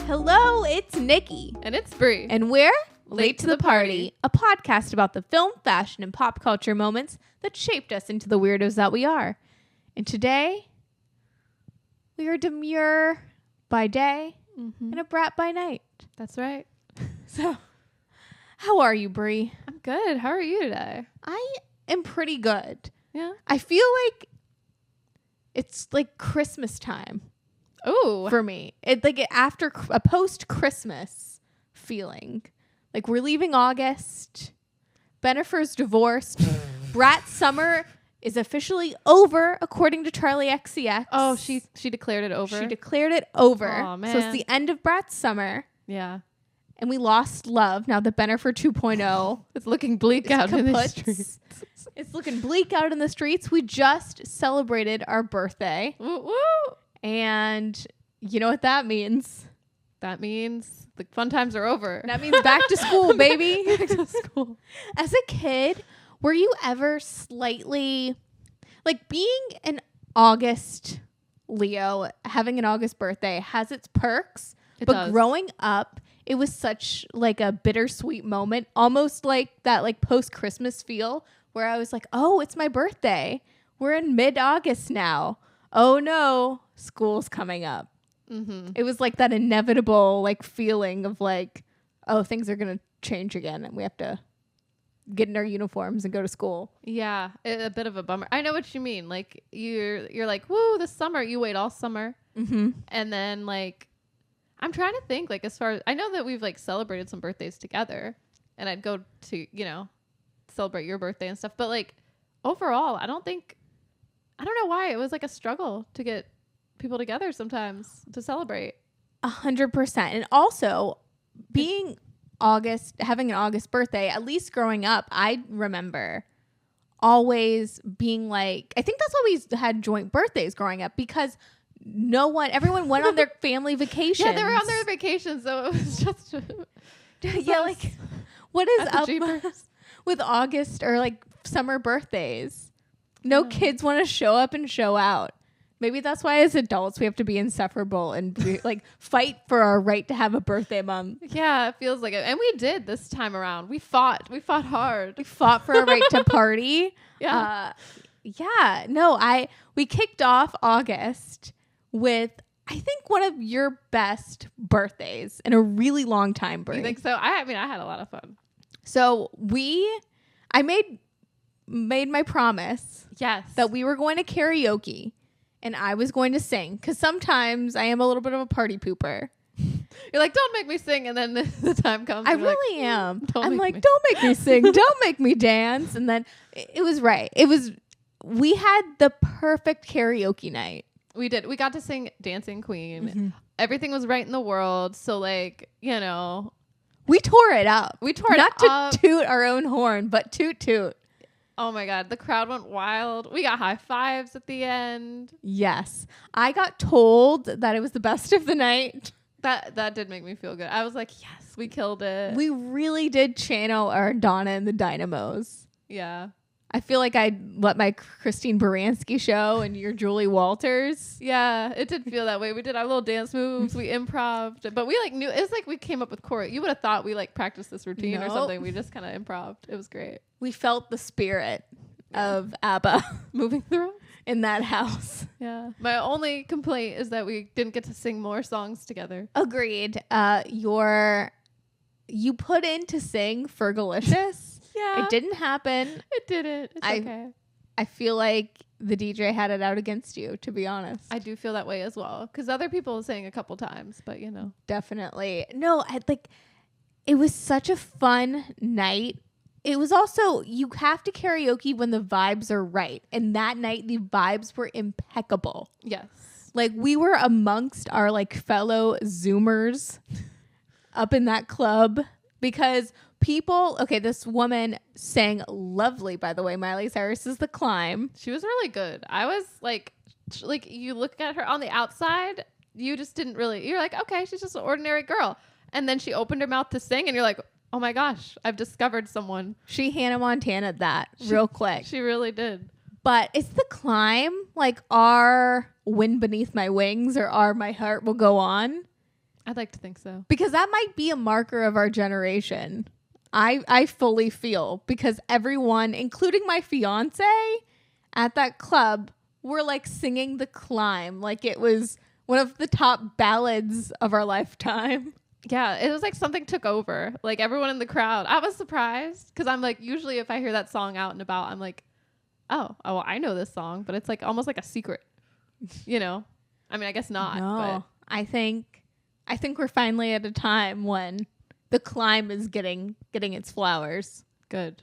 Hello, it's Nikki. And it's Bree. And we're Late to the Party, a podcast about the film, fashion, and pop culture moments that shaped us into the weirdos that we are. And today, we are demure by day and a brat by night. That's right. So, how are you, Bree? I'm good. How are you today? I am pretty good. Yeah. I feel like it's like Christmas time. Oh, For me. After a post-Christmas feeling. Like we're leaving August. Bennifer's divorced. Brat summer is officially over according to Charlie XCX. Oh, she declared it over. She declared it over. Aw, man. So it's the end of Brat's summer. Yeah. And we lost love. Now the Bennifer 2.0 It's looking bleak out in the streets. It's looking bleak out in the streets. We just celebrated our birthday. Woo woo. And you know what that means? That means the fun times are over. That means back to school, baby. Back to school. As a kid, were you ever slightly like being an August Leo, having an August birthday has its perks, but does. growing up, it was such like a bittersweet moment, almost like that like post-Christmas feel where I was like, oh, it's my birthday. We're in mid-August now. Oh no, school's coming up. Mm-hmm. It was like that inevitable like feeling of like, oh, things are going to change again and we have to get in our uniforms and go to school. Yeah, a bit of a bummer. I know what you mean. Like you're like, woo, this summer. You wait all summer. Mm-hmm. And then like, I'm trying to think like as far as I know that we've like celebrated some birthdays together and I'd go to, celebrate your birthday and stuff. But like overall, I don't know why it was like a struggle to get people together sometimes to celebrate. 100%. And also being having an August birthday, at least growing up, I remember always being like, I think that's why we had joint birthdays growing up because everyone went on their family vacations. Yeah, they were on their vacations. So it was just, yeah, like what is up Jeepers. with August or like summer birthdays? No kids want to show up and show out. Maybe that's why as adults we have to be insufferable and be, like fight for our right to have a birthday month. Yeah, it feels like it. And we did this time around. We fought hard. We fought for our right to party. Yeah. We kicked off August with I think one of your best birthdays in a really long time, Brie. You think so? I had a lot of fun. So I made my promise. Yes. That we were going to karaoke and I was going to sing because sometimes I am a little bit of a party pooper. You're like, don't make me sing. And then the time comes. I really am. I'm like, me. don't make me sing. Don't make me dance. And then it was right. We had the perfect karaoke night. We did. We got to sing Dancing Queen. Mm-hmm. Everything was right in the world. So like, we tore it up. Not to toot our own horn, but toot toot. Oh my God. The crowd went wild. We got high fives at the end. Yes. I got told that it was the best of the night. That did make me feel good. I was like, yes, we killed it. We really did channel our Donna and the Dynamos. Yeah. I feel like I let my Christine Baranski show and your Julie Walters. Yeah, it did feel that way. We did our little dance moves. We improv'd. But we like knew. It was like we came up with choreo. You would have thought we like practiced this routine or something. We just kind of improv'd. It was great. We felt the spirit of ABBA moving through in that house. Yeah. My only complaint is that we didn't get to sing more songs together. Agreed. You put in to sing Fergalicious. Yeah. It didn't happen. It didn't. It's okay. I feel like the DJ had it out against you, to be honest. I do feel that way as well. Because other people sang a couple times, but Definitely. No, it was such a fun night. It was also, you have to karaoke when the vibes are right. And that night, the vibes were impeccable. Yes. Like, we were amongst our, like, fellow Zoomers up in that club because this woman sang lovely, by the way. Miley Cyrus's The Climb. She was really good. I was like, you look at her on the outside, you just didn't really, you're like, okay, she's just an ordinary girl. And then she opened her mouth to sing and you're like, oh my gosh, I've discovered someone. She Hannah Montana'd that real quick. She really did. But it's The Climb, like our Wind Beneath My Wings or our My Heart Will Go On. I'd like to think so. Because that might be a marker of our generation. I fully feel, because everyone, including my fiance at that club, were like singing The Climb like it was one of the top ballads of our lifetime. Yeah, it was like something took over. Like everyone in the crowd. I was surprised because I'm like, usually if I hear that song out and about, I'm like, oh, I know this song, but it's like almost like a secret, you know? I mean, I guess not. No, but I think we're finally at a time when The Climb is getting its flowers. good.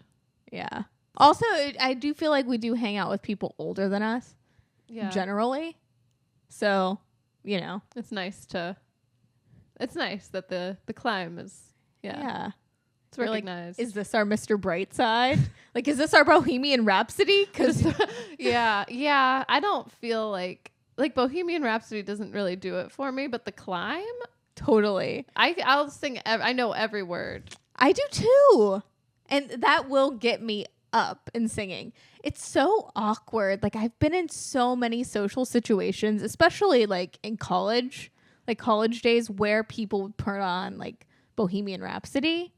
Yeah. Also, I do feel like we do hang out with people older than us. Yeah. Generally. So, you know. It's nice that the Climb is, Yeah. it's recognized. Is this our Mr. Brightside? Like, is this our Bohemian Rhapsody? Because yeah. I don't feel like Bohemian Rhapsody doesn't really do it for me, but the Climb, totally. I'll sing. I know every word. I do too. And that will get me up in singing. It's so awkward. Like, I've been in so many social situations, especially like in college, like college days, where people would put on like Bohemian Rhapsody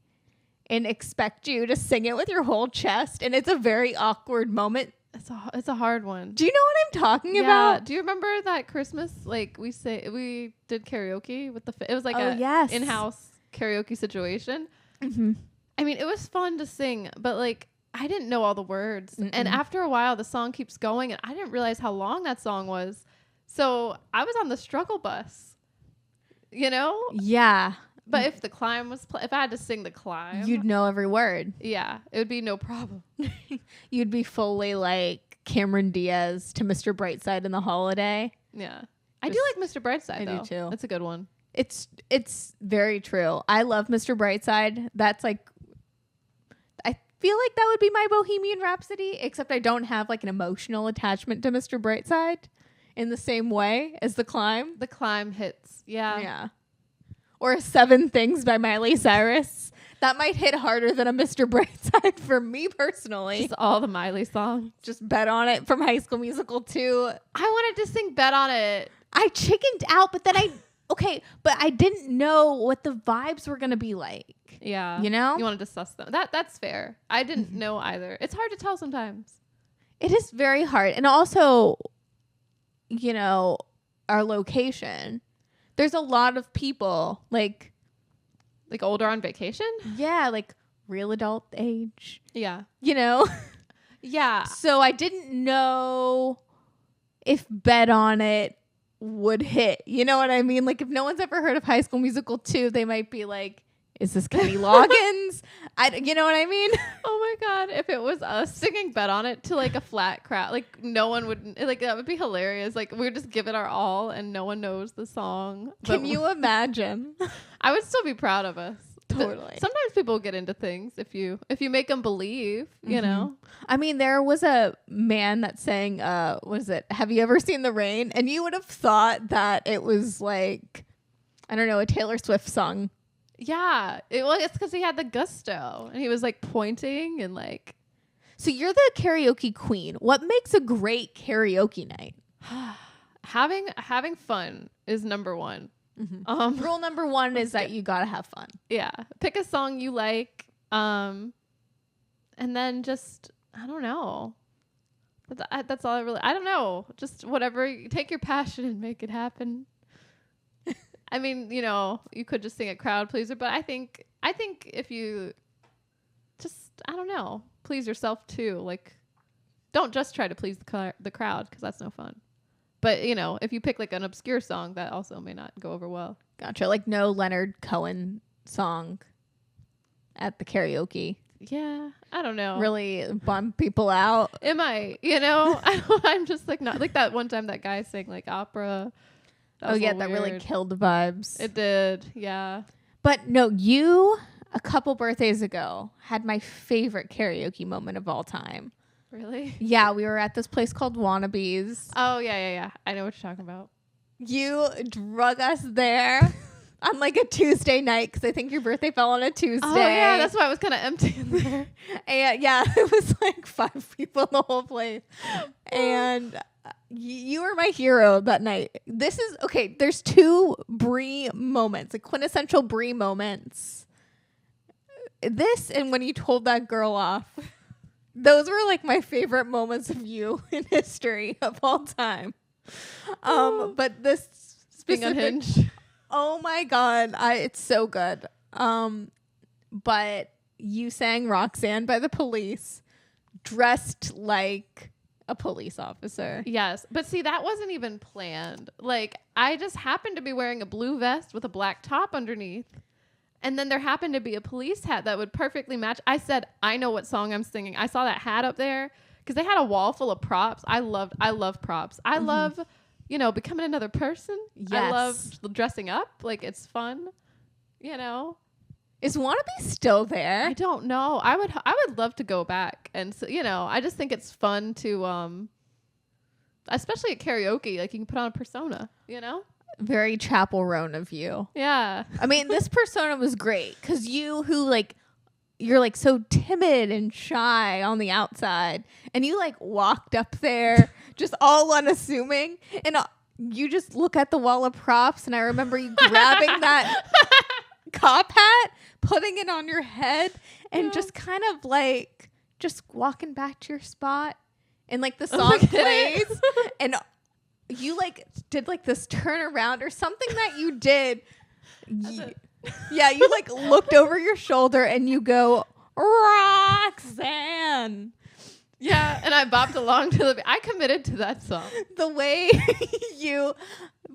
and expect you to sing it with your whole chest. And it's a very awkward moment. It's a hard one. Do you know what I'm talking about? Do you remember that Christmas? Like we did karaoke with it was like yes. in-house karaoke situation. Mm-hmm. I mean, it was fun to sing, but like I didn't know all the words. Mm-mm. And after a while, the song keeps going, and I didn't realize how long that song was. So I was on the struggle bus, you know? Yeah. But if the Climb was, if I had to sing the Climb, You'd know every word. yeah, it would be no problem. You'd be fully like Cameron Diaz to Mr. Brightside in The Holiday. Yeah. I do like Mr. Brightside, I though. do too. That's a good one. It's very true. I love Mr. Brightside. That's like, I feel like that would be my Bohemian Rhapsody, except I don't have like an emotional attachment to Mr. Brightside in the same way as The Climb. The Climb hits. Yeah. Yeah. Or 7 Things by Miley Cyrus. That might hit harder than a Mr. Brightside for me personally. Just all the Miley songs. Just Bet on It from High School Musical 2. I wanted to sing Bet on It. I chickened out, but then but I didn't know what the vibes were going to be like. Yeah. You know? You wanted to suss them. That's fair. I didn't know either. It's hard to tell sometimes. It is very hard. And also, you know, our location, there's a lot of people like older on vacation? Yeah, like real adult age. Yeah. You know? Yeah. So I didn't know if Bet on It would hit. You know what I mean? Like, if no one's ever heard of High School Musical 2, they might be like, is this Kenny Loggins? You know what I mean? Oh my God. If it was us singing Bet on It to like a flat crowd, like no one would, like that would be hilarious. Like we would just give it our all and no one knows the song. Can you imagine? I would still be proud of us. Totally. But sometimes people get into things if you make them believe, you know. I mean, there was a man that sang, what is it? Have you ever seen the rain? And you would have thought that it was like, I don't know, a Taylor Swift song. Yeah. It's because he had the gusto and he was like pointing and like. So you're the karaoke queen. What makes a great karaoke night? Having fun is number one. Mm-hmm. Rule number 1 is that you gotta have fun. Yeah. Pick a song you like. And then just, I don't know. That's all I don't know. Just whatever. Take your passion and make it happen. I mean, you know, you could just sing a crowd pleaser, but I think if you just, I don't know, please yourself too. Like, don't just try to please the crowd because that's no fun. But, you know, if you pick like an obscure song, that also may not go over well. Gotcha. Like no Leonard Cohen song at the karaoke. Yeah, I don't know. Really bum people out. Am I? You know, I'm just like not like that one time that guy sang like opera. That really killed the vibes. It did, yeah. But no, you a couple birthdays ago had my favorite karaoke moment of all time. Really? Yeah, we were at this place called Wannabes. Oh, yeah. I know what you're talking about. You drug us there on like a Tuesday night because I think your birthday fell on a Tuesday. Oh, yeah, that's why it was kind of empty in there. And yeah, it was like 5 people in the whole place. And You were my hero that night. This is okay. There's 2 Brie moments, like quintessential Brie moments. This and when you told that girl off. Those were like my favorite moments of you in history of all time. But this Being unhinged. Oh my God. It's so good. But you sang Roxanne by the Police dressed like a police officer. Yes. But see, that wasn't even planned. Like, I just happened to be wearing a blue vest with a black top underneath. And then there happened to be a police hat that would perfectly match. I said, I know what song I'm singing. I saw that hat up there because they had a wall full of props. I love props. I love, becoming another person. Yes. I love dressing up. Like, it's fun, Is Wannabe still there? I don't know. I would love to go back. And, so, I just think it's fun to, especially at karaoke, like you can put on a persona, Very Chapel Roan of you. Yeah. I mean, this persona was great because you're like so timid and shy on the outside, and you like walked up there just all unassuming, and you just look at the wall of props, and I remember you grabbing that cop hat, putting it on your head, and just kind of like just walking back to your spot, and like the song plays, and you like did like this turn around or something that you did. Yeah, you like looked over your shoulder and you go, Roxanne. Yeah, and I bopped along to I committed to that song. The way you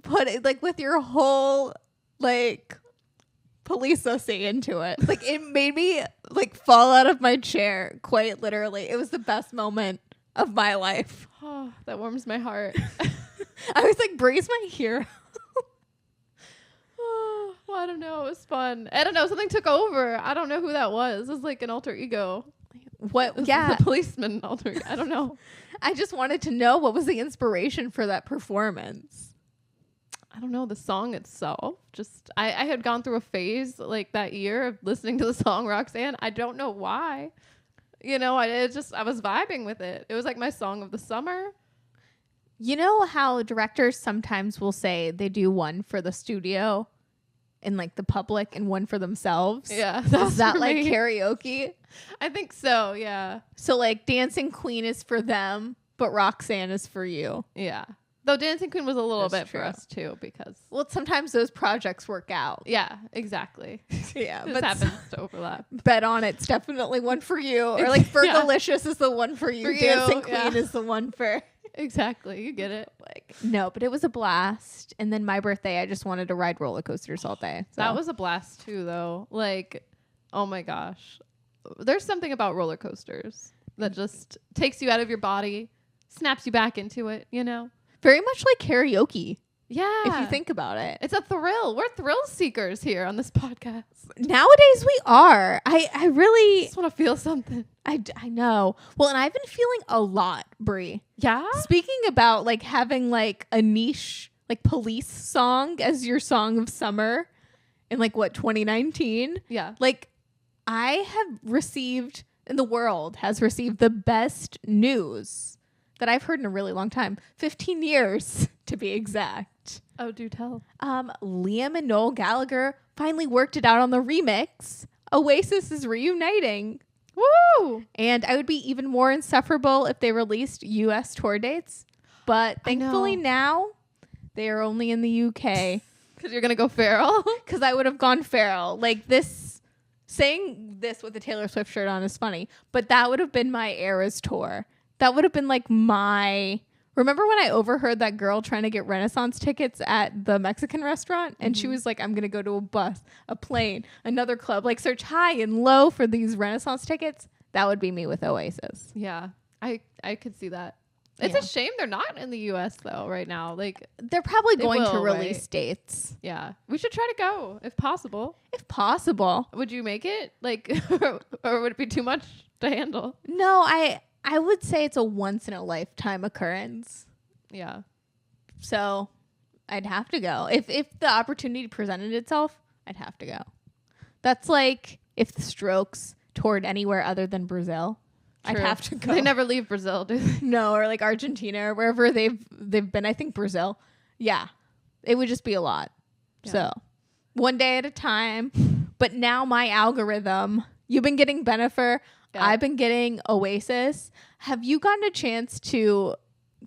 put it, like with your whole like police into it. Like it made me like fall out of my chair, quite literally. It was the best moment of my life. Oh, that warms my heart. I was like, Bree's my hero. Well, I don't know. It was fun. I don't know. Something took over. I don't know who that was. It was like an alter ego. What? Yeah. The policeman alter ego. I don't know. I just wanted to know what was the inspiration for that performance. I don't know. The song itself. Just, I had gone through a phase like that year of listening to the song Roxanne. I don't know why. I was vibing with it. It was like my song of the summer. You know how directors sometimes will say they do one for the studio and like the public and one for themselves? Yeah. Is that like karaoke? I think so, yeah. So like Dancing Queen is for them, but Roxanne is for you. Yeah. Though Dancing Queen was a little That's bit true. for us too because... Well, sometimes those projects work out. Yeah, exactly. Yeah. This happens to overlap. Bet on it's definitely one for you. Or like Fergalicious is the one for you. Dancing Queen is the one for... Exactly. You get it. Like no, but it was a blast. And then my birthday, I just wanted to ride roller coasters all day. So. That was a blast too, though. Like, oh my gosh. There's something about roller coasters that just takes you out of your body, snaps you back into it, Very much like karaoke. Yeah. If you think about it. It's a thrill. We're thrill seekers here on this podcast. Nowadays we are. I really just want to feel something. I know. Well, and I've been feeling a lot, Brie. Yeah? Speaking about like having like a niche like police song as your song of summer in like what 2019? Yeah. Like I have received and the world has received the best news that I've heard in a really long time. 15 years to be exact. Oh, do tell. Liam and Noel Gallagher finally worked it out on the remix. Oasis is reuniting. Woo! And I would be even more insufferable if they released US tour dates. But thankfully now they are only in the UK. Because you're going to go feral? Because I would have gone feral. Like this, saying this with a Taylor Swift shirt on is funny. But that would have been my Eras tour. That would have been like my... Remember when I overheard that girl trying to get Renaissance tickets at the Mexican restaurant? And she was like, I'm going to go to a bus, a plane, another club. Like search high and low for these Renaissance tickets. That would be me with Oasis. Yeah, I could see that. It's a shame they're not in the U.S. though right now. Like they're probably going to release dates. Yeah. We should try to go if possible. If possible. Would you make it? Like, or would it be too much to handle? No, I would say it's a once in a lifetime occurrence. Yeah. So I'd have to go. If the opportunity presented itself, I'd have to go. That's like if the Strokes toured anywhere other than Brazil. I'd True. have to go. They never leave Brazil, do they? No, or like Argentina or wherever they've been. I think Brazil. Yeah, it would just be a lot. Yeah. So one day at a time. But now my algorithm. You've been getting Bennifer. Yeah. I've been getting Oasis. Have you gotten a chance to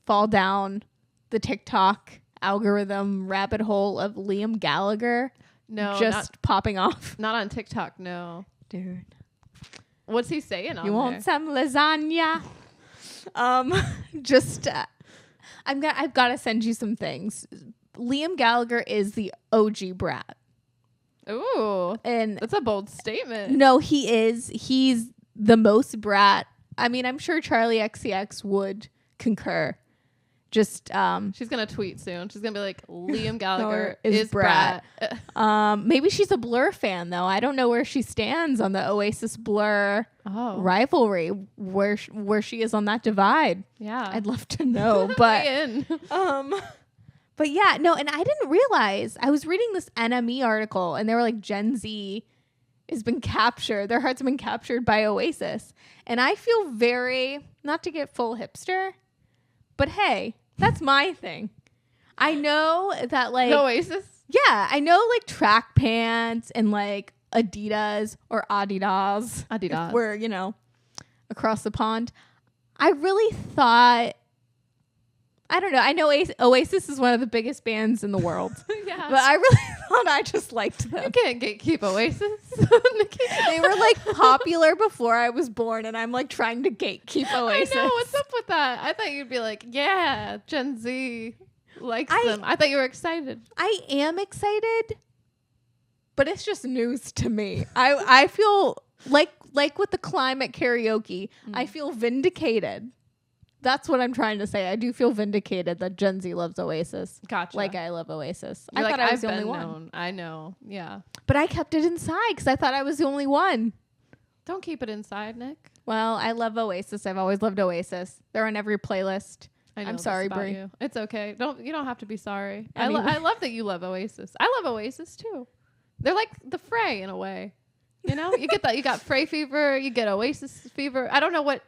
fall down the TikTok algorithm rabbit hole of Liam Gallagher? No, just popping off. not on TikTok. No, Dude. what's he saying on You there? want some lasagna? I've got to send you some things. Liam Gallagher is the OG brat. Ooh, And that's a bold statement. no, he is. He's the most brat. I mean, I'm sure Charlie XCX would concur. Just She's gonna tweet soon. She's gonna be like, Liam Gallagher is is brat. maybe she's a Blur fan though. I don't know where she stands on the Oasis Blur Oh, rivalry, where she is on that divide. yeah. I'd love to know, but Weigh in. but yeah, no, and I didn't realize. I was reading this NME article and they were like Gen Z has been captured. Their hearts have been captured by Oasis. And I feel very, not to get full hipster, but hey, that's my thing. I know that like Oasis. yeah, I know like track pants and like Adidas or Adidas. Adidas. If we're, across the pond. I really thought, I don't know. I know Oasis is one of the biggest bands in the world, Yeah. but I really thought I just liked them. You can't gatekeep Oasis. Nikki. They were like popular before I was born, and I'm like trying to gatekeep Oasis. I know. What's up with that? I thought you'd be like, yeah, Gen Z likes them. I thought you were excited. I am excited, but it's just news to me. I feel like with the climate karaoke, I feel vindicated. That's what I'm trying to say. I do feel vindicated that Gen Z loves Oasis. Gotcha. Like I love Oasis. You're I like, thought I was I've the only been one. known. I know. Yeah. But I kept it inside because I thought I was the only one. Don't keep it inside, Nick. Well, I love Oasis. I've always loved Oasis. They're on every playlist. I know I'm this sorry, about Brie. you. It's okay. You don't have to be sorry. Anyway. I love that you love Oasis. I love Oasis too. They're like the Fray in a way. You know, you get that. You got Fray fever. You get Oasis fever. I don't know what.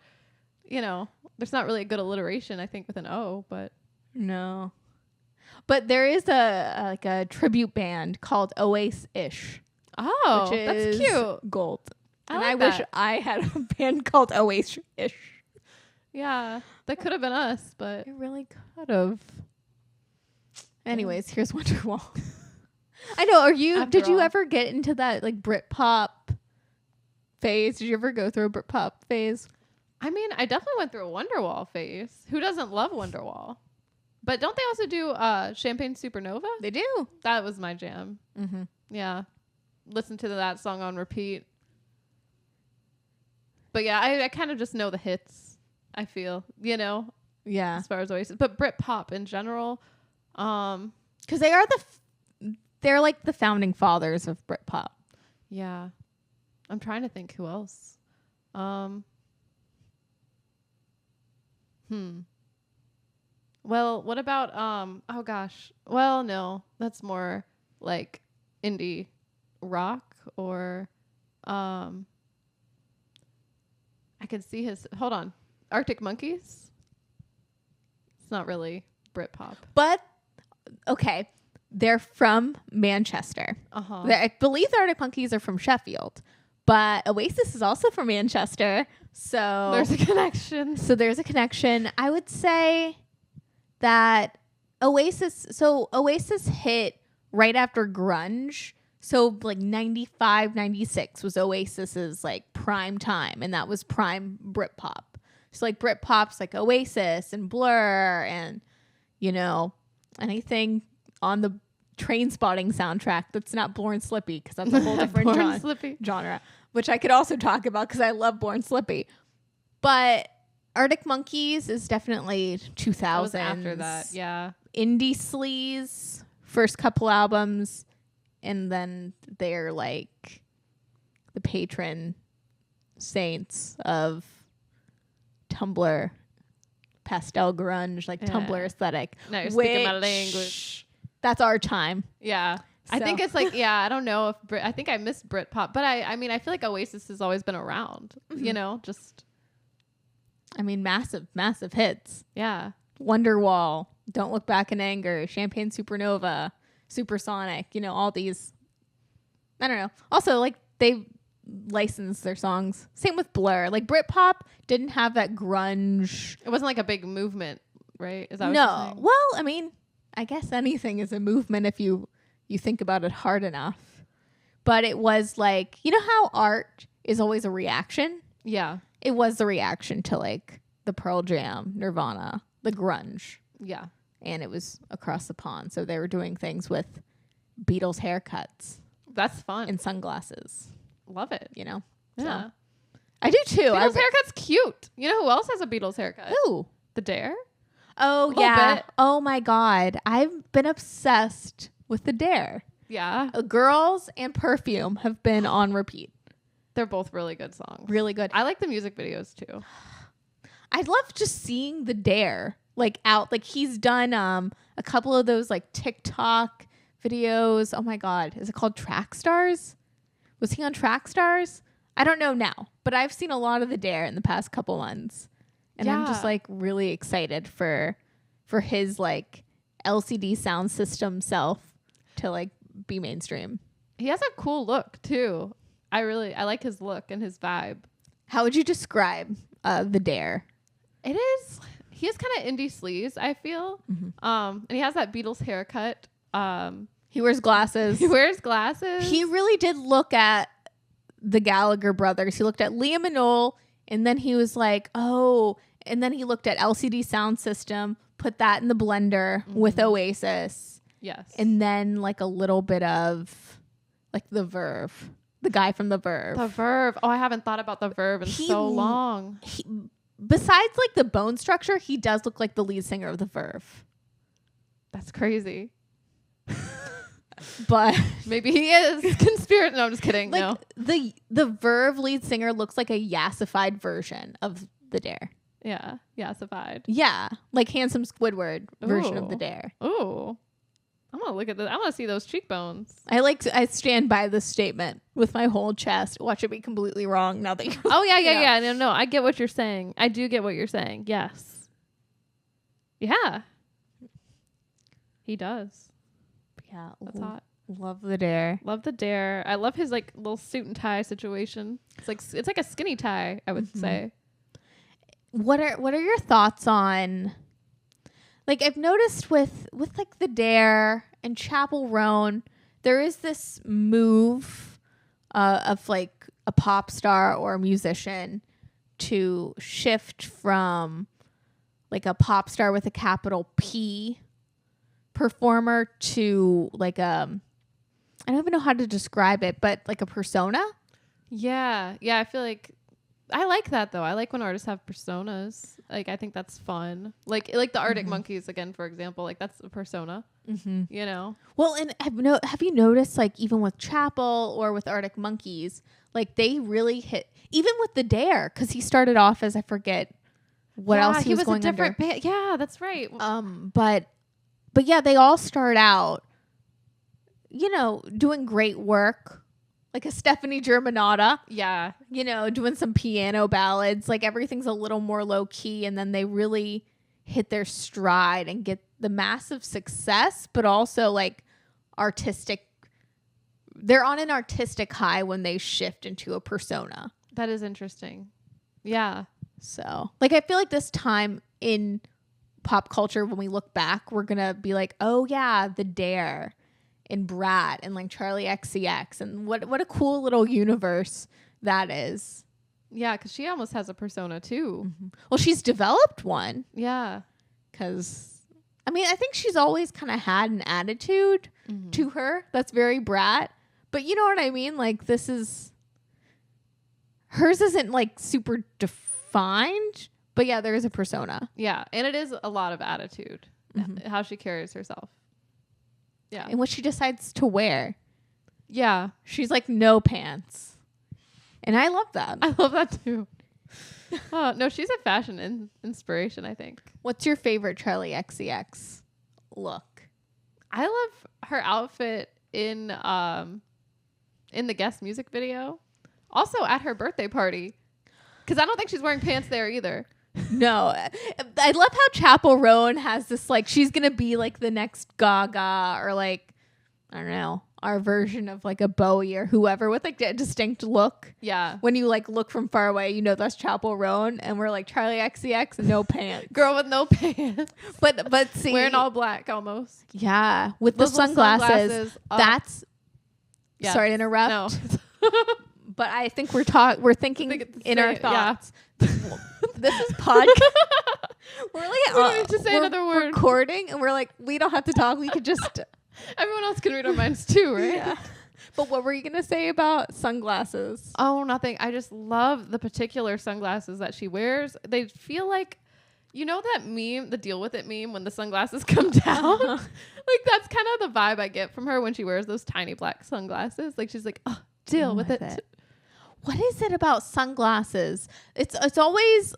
There's not really a good alliteration, I think, with an O, but No. But there is a tribute band called Oasis-ish. oh, Which that's is cute. gold. I And like I wish that. I had a band called Oasis-ish. Yeah, that could have been us, but It really could have. Anyways, here's Wonderwall. I know. Did you all. ever get into that like Britpop phase? Did you ever go through a Britpop phase? I mean, I definitely went through a Wonderwall phase. Who doesn't love Wonderwall? But don't they also do Champagne Supernova? They do. That was my jam. Mm-hmm. Yeah. Listen to that song on repeat. But yeah, I kind of just know the hits, I feel, Yeah. as far as Oasis. But Britpop in general, Because they are they're like the founding fathers of Britpop. yeah. I'm trying to think who else. Well, what about oh gosh. Well, no. That's more like indie rock or I could see hold on. Arctic Monkeys? It's not really Britpop. But okay, they're from Manchester. Uh-huh. I believe the Arctic Monkeys are from Sheffield, but Oasis is also from Manchester. So There's a connection. So there's a connection. I would say that Oasis hit right after grunge. So like 95, 96 was Oasis's like prime time, and that was prime Britpop. So like Britpop's like Oasis and Blur and anything on the Train Spotting soundtrack that's not Born Slippy, because that's a whole different Born Slippy. genre, which I could also talk about because I love Born Slippy. But Arctic Monkeys is definitely 2000s. That was after that, yeah. Indie Sleaze, first couple albums, and then they're like the patron saints of Tumblr, pastel grunge, like Tumblr aesthetic. Now you're speaking my language. That's our time. Yeah. I So- think it's like, yeah, I don't know if I think I miss Britpop, but I mean, I feel like Oasis has always been around, just I mean, massive hits. Yeah. Wonderwall, Don't Look Back in Anger, Champagne Supernova, Supersonic, all these. I don't know. Also, like, they license their songs. Same with Blur. Like, Britpop didn't have that grunge. It wasn't like a big movement, right? Is that what No. you're saying? Well, I mean, I guess anything is a movement if you think about it hard enough. But it was like, you know how art is always a reaction? Yeah. It was the reaction to, like, the Pearl Jam, Nirvana, the grunge. Yeah. And it was across the pond. So they were doing things with Beatles haircuts That's fun. and sunglasses, Love it. Yeah. So. I do too. Beatles haircut's cute. You know who else has a Beatles haircut? Who? The Dare. Oh, yeah. Bit. Oh, my God. I've been obsessed with The Dare. Yeah. Girls and Perfume have been on repeat. They're both really good songs. Really good. I like the music videos too. I love just seeing The Dare like out. Like he's done a couple of those like TikTok videos. Oh my God. Is it called Track Stars? Was he on Track Stars? I don't know now, but I've seen a lot of The Dare in the past couple months. And I'm just like really excited for his like LCD sound system self to like be mainstream. He has a cool look too. I like his look and his vibe. How would you describe The Dare? He has kind of indie sleeves, I feel. Mm-hmm. And he has that Beatles haircut. He wears glasses. He really did look at the Gallagher brothers. He looked at Liam and Noel, and then he was like, oh, and then he looked at LCD sound system, put that in the blender with Oasis. Yes. And then like a little bit of like the Verve. The guy from the Verve. The Verve. Oh, I haven't thought about the Verve in so long. Besides like the bone structure, he does look like the lead singer of the Verve. That's crazy. But maybe he is conspiracy. No, I'm just kidding. Like, no. The Verve lead singer looks like a yassified version of The Dare. Yeah. Yassified. Yeah. Like Handsome Squidward version of The Dare. Ooh. I'm gonna look at this. I want to see those cheekbones. I stand by this statement with my whole chest. Watch it be completely wrong now that you. Oh yeah. No. I get what you're saying. I do get what you're saying. Yes. Yeah. He does. Yeah, that's hot. Love The Dare. Love The Dare. I love his like little suit and tie situation. It's like a skinny tie, I would say. What are your thoughts on? Like I've noticed with like The Dare and Chapel Roan, there is this move of like a pop star or a musician to shift from like a pop star with a capital P performer to like I don't even know how to describe it, but like a persona. Yeah. I feel like I like that though. I like when artists have personas. Like I think that's fun. Like the Arctic Monkeys again, for example. Like that's a persona. You know. Well, and have you noticed like even with Chapel or with Arctic Monkeys, like they really hit even with The Dare because he started off as I forget what else he was going a different under. Yeah, that's right. But yeah, they all start out, doing great work. Like a Stephanie Germanotta. Yeah. Doing some piano ballads. Like everything's a little more low key. And then they really hit their stride and get the massive success, but also like artistic. They're on an artistic high when they shift into a persona. That is interesting. Yeah. So like, I feel like this time in pop culture, when we look back, we're going to be like, oh yeah, The Dare. And Brat and like Charlie XCX and what a cool little universe that is. Yeah, because she almost has a persona too. Well, she's developed one. Yeah. Because, I think she's always kind of had an attitude to her that's very Brat. But you know what I mean? Like hers isn't like super defined. But yeah, there is a persona. Yeah, and it is a lot of attitude, how she carries herself. Yeah. And what she decides to wear. Yeah. She's like no pants. And I love that. I love that too. Oh, no, she's a fashion inspiration, I think. What's your favorite Charlie XCX look? I love her outfit in the guest music video. Also at her birthday party. Because I don't think she's wearing pants there either. No, I love how Chapel Roan has this like she's gonna be like the next Gaga or like I don't know our version of like a Bowie or whoever with like a distinct look. Yeah, when you like look from far away, you know that's Chapel Roan, and we're like Charlie XCX, no pants, girl with no pants, but see, wearing all black almost. Yeah, with those the sunglasses. That's yeah. Sorry to interrupt. No. But I think we're thinking in our thoughts. Yeah. This is podcast. We're like, we don't need to say another word. Recording, and we're like, we don't have to talk. We could just. Everyone else can read our minds too, right? Yeah. But what were you gonna say about sunglasses? Oh, nothing. I just love the particular sunglasses that she wears. They feel like, you know that meme, the deal with it meme, when the sunglasses come down. Like that's kind of the vibe I get from her when she wears those tiny black sunglasses. Like she's like, oh, deal with it. What is it about sunglasses? It's always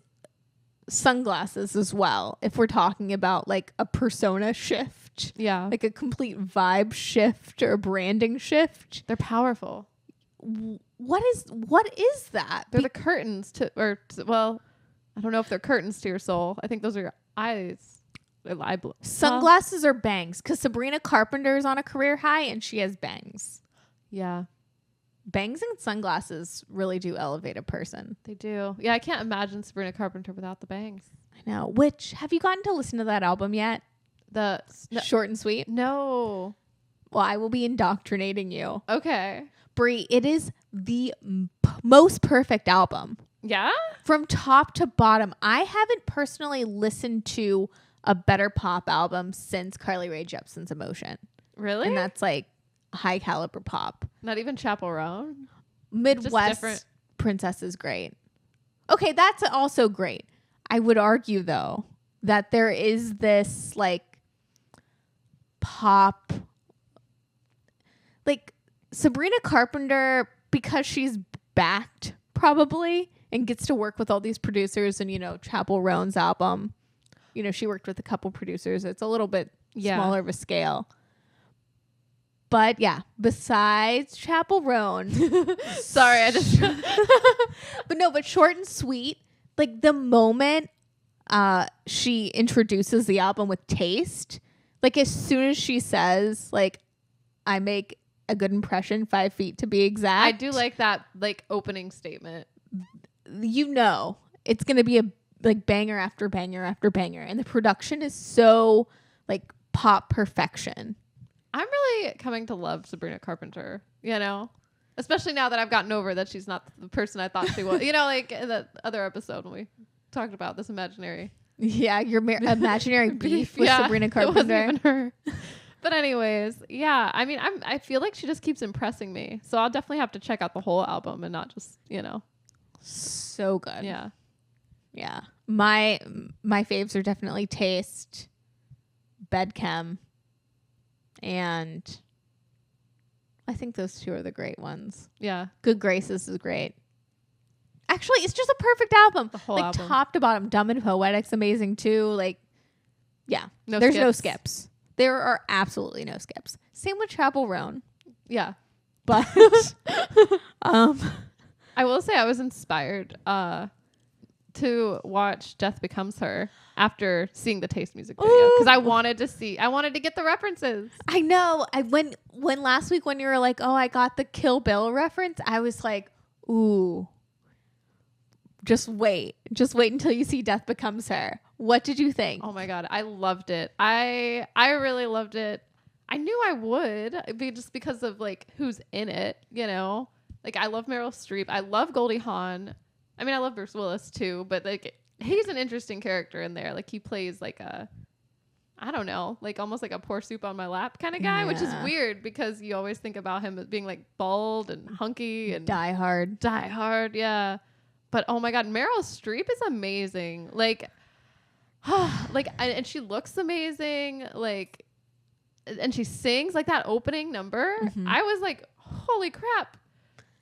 sunglasses as well. If we're talking about like a persona shift, yeah, like a complete vibe shift or a branding shift, they're powerful. What is that? They're the curtains well, I don't know if they're curtains to your soul. I think those are your eyes. Sunglasses or bangs? Because Sabrina Carpenter is on a career high and she has bangs. Yeah. Bangs and sunglasses really do elevate a person. They do. Yeah, I can't imagine Sabrina Carpenter without the bangs. I know. Which, have you gotten to listen to that album yet? Short and Sweet? No. Well, I will be indoctrinating you. Okay. Brie, it is the most perfect album. Yeah? From top to bottom. I haven't personally listened to a better pop album since Carly Rae Jepsen's Emotion. Really? And that's like high caliber pop. Not even Chapel Roan? Midwest Princess is great. Okay, that's also great. I would argue though that there is this like pop, like Sabrina Carpenter, because she's backed probably and gets to work with all these producers, and you know Chapel Roan's album, you know she worked with a couple producers. It's a little bit smaller of a scale. But yeah, besides Chapel Roan, sorry, I just but Short and Sweet, like the moment she introduces the album with taste, like as soon as she says like I make a good impression, 5 feet to be exact. I do like that like opening statement. You know, it's going to be a like banger after banger after banger, and the production is so like pop perfection. I'm really coming to love Sabrina Carpenter, you know, especially now that I've gotten over that she's not the person I thought she was, you know, like in that other episode when we talked about this imaginary. Yeah, your imaginary beef with Sabrina Carpenter. It wasn't even her. But anyways, yeah, I mean, I feel like she just keeps impressing me. So I'll definitely have to check out the whole album and not just, you know. So good. Yeah. Yeah. My faves are definitely Taste, Bedchem, and I think those two are the great ones. Yeah. Good Graces is great. Actually, it's just a perfect album. The whole like album. Top to bottom. Dumb and Poetic's amazing too. Like, yeah. No There's skips. no skips. There are absolutely no skips. Same with Chapel Roan. Yeah. But I will say I was inspired to watch Death Becomes Her after seeing the Taste music video, because I wanted to get the references. I know. When last week when you were like, oh, I got the Kill Bill reference, I was like, ooh, just wait until you see Death Becomes Her. What did you think? Oh my God, I loved it. I really loved it. I knew I would, just because of like who's in it, you know. Like I love Meryl Streep. I love Goldie Hawn. I mean, I love Bruce Willis too, but like he's an interesting character in there. Like he plays like I don't know, like almost like a pour soup on my lap kind of guy, which is weird because you always think about him as being like bald and hunky and Die Hard, yeah. But oh my God, Meryl Streep is amazing. Like, and she looks amazing. Like, and she sings like that opening number. Mm-hmm. I was like, holy crap.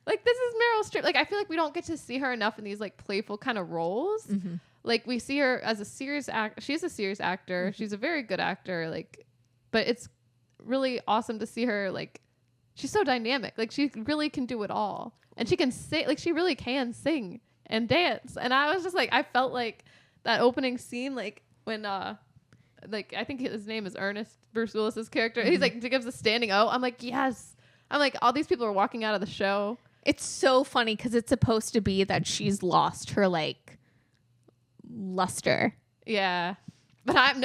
Like, this is Meryl Streep. Like, I feel like we don't get to see her enough in these like playful kind of roles. Mm-hmm. Like we see her as a serious actor. She's a serious actor. Mm-hmm. She's a very good actor. Like, but it's really awesome to see her. Like, she's so dynamic. Like, she really can do it all. And she can sing. Like, she really can sing and dance. And I was just like, I felt like that opening scene, like when like I think his name is Ernest, Bruce Willis's character. He's like gives a standing O. I'm like, yes. I'm like, all these people are walking out of the show. It's so funny because it's supposed to be that she's lost her like luster. Yeah, but I'm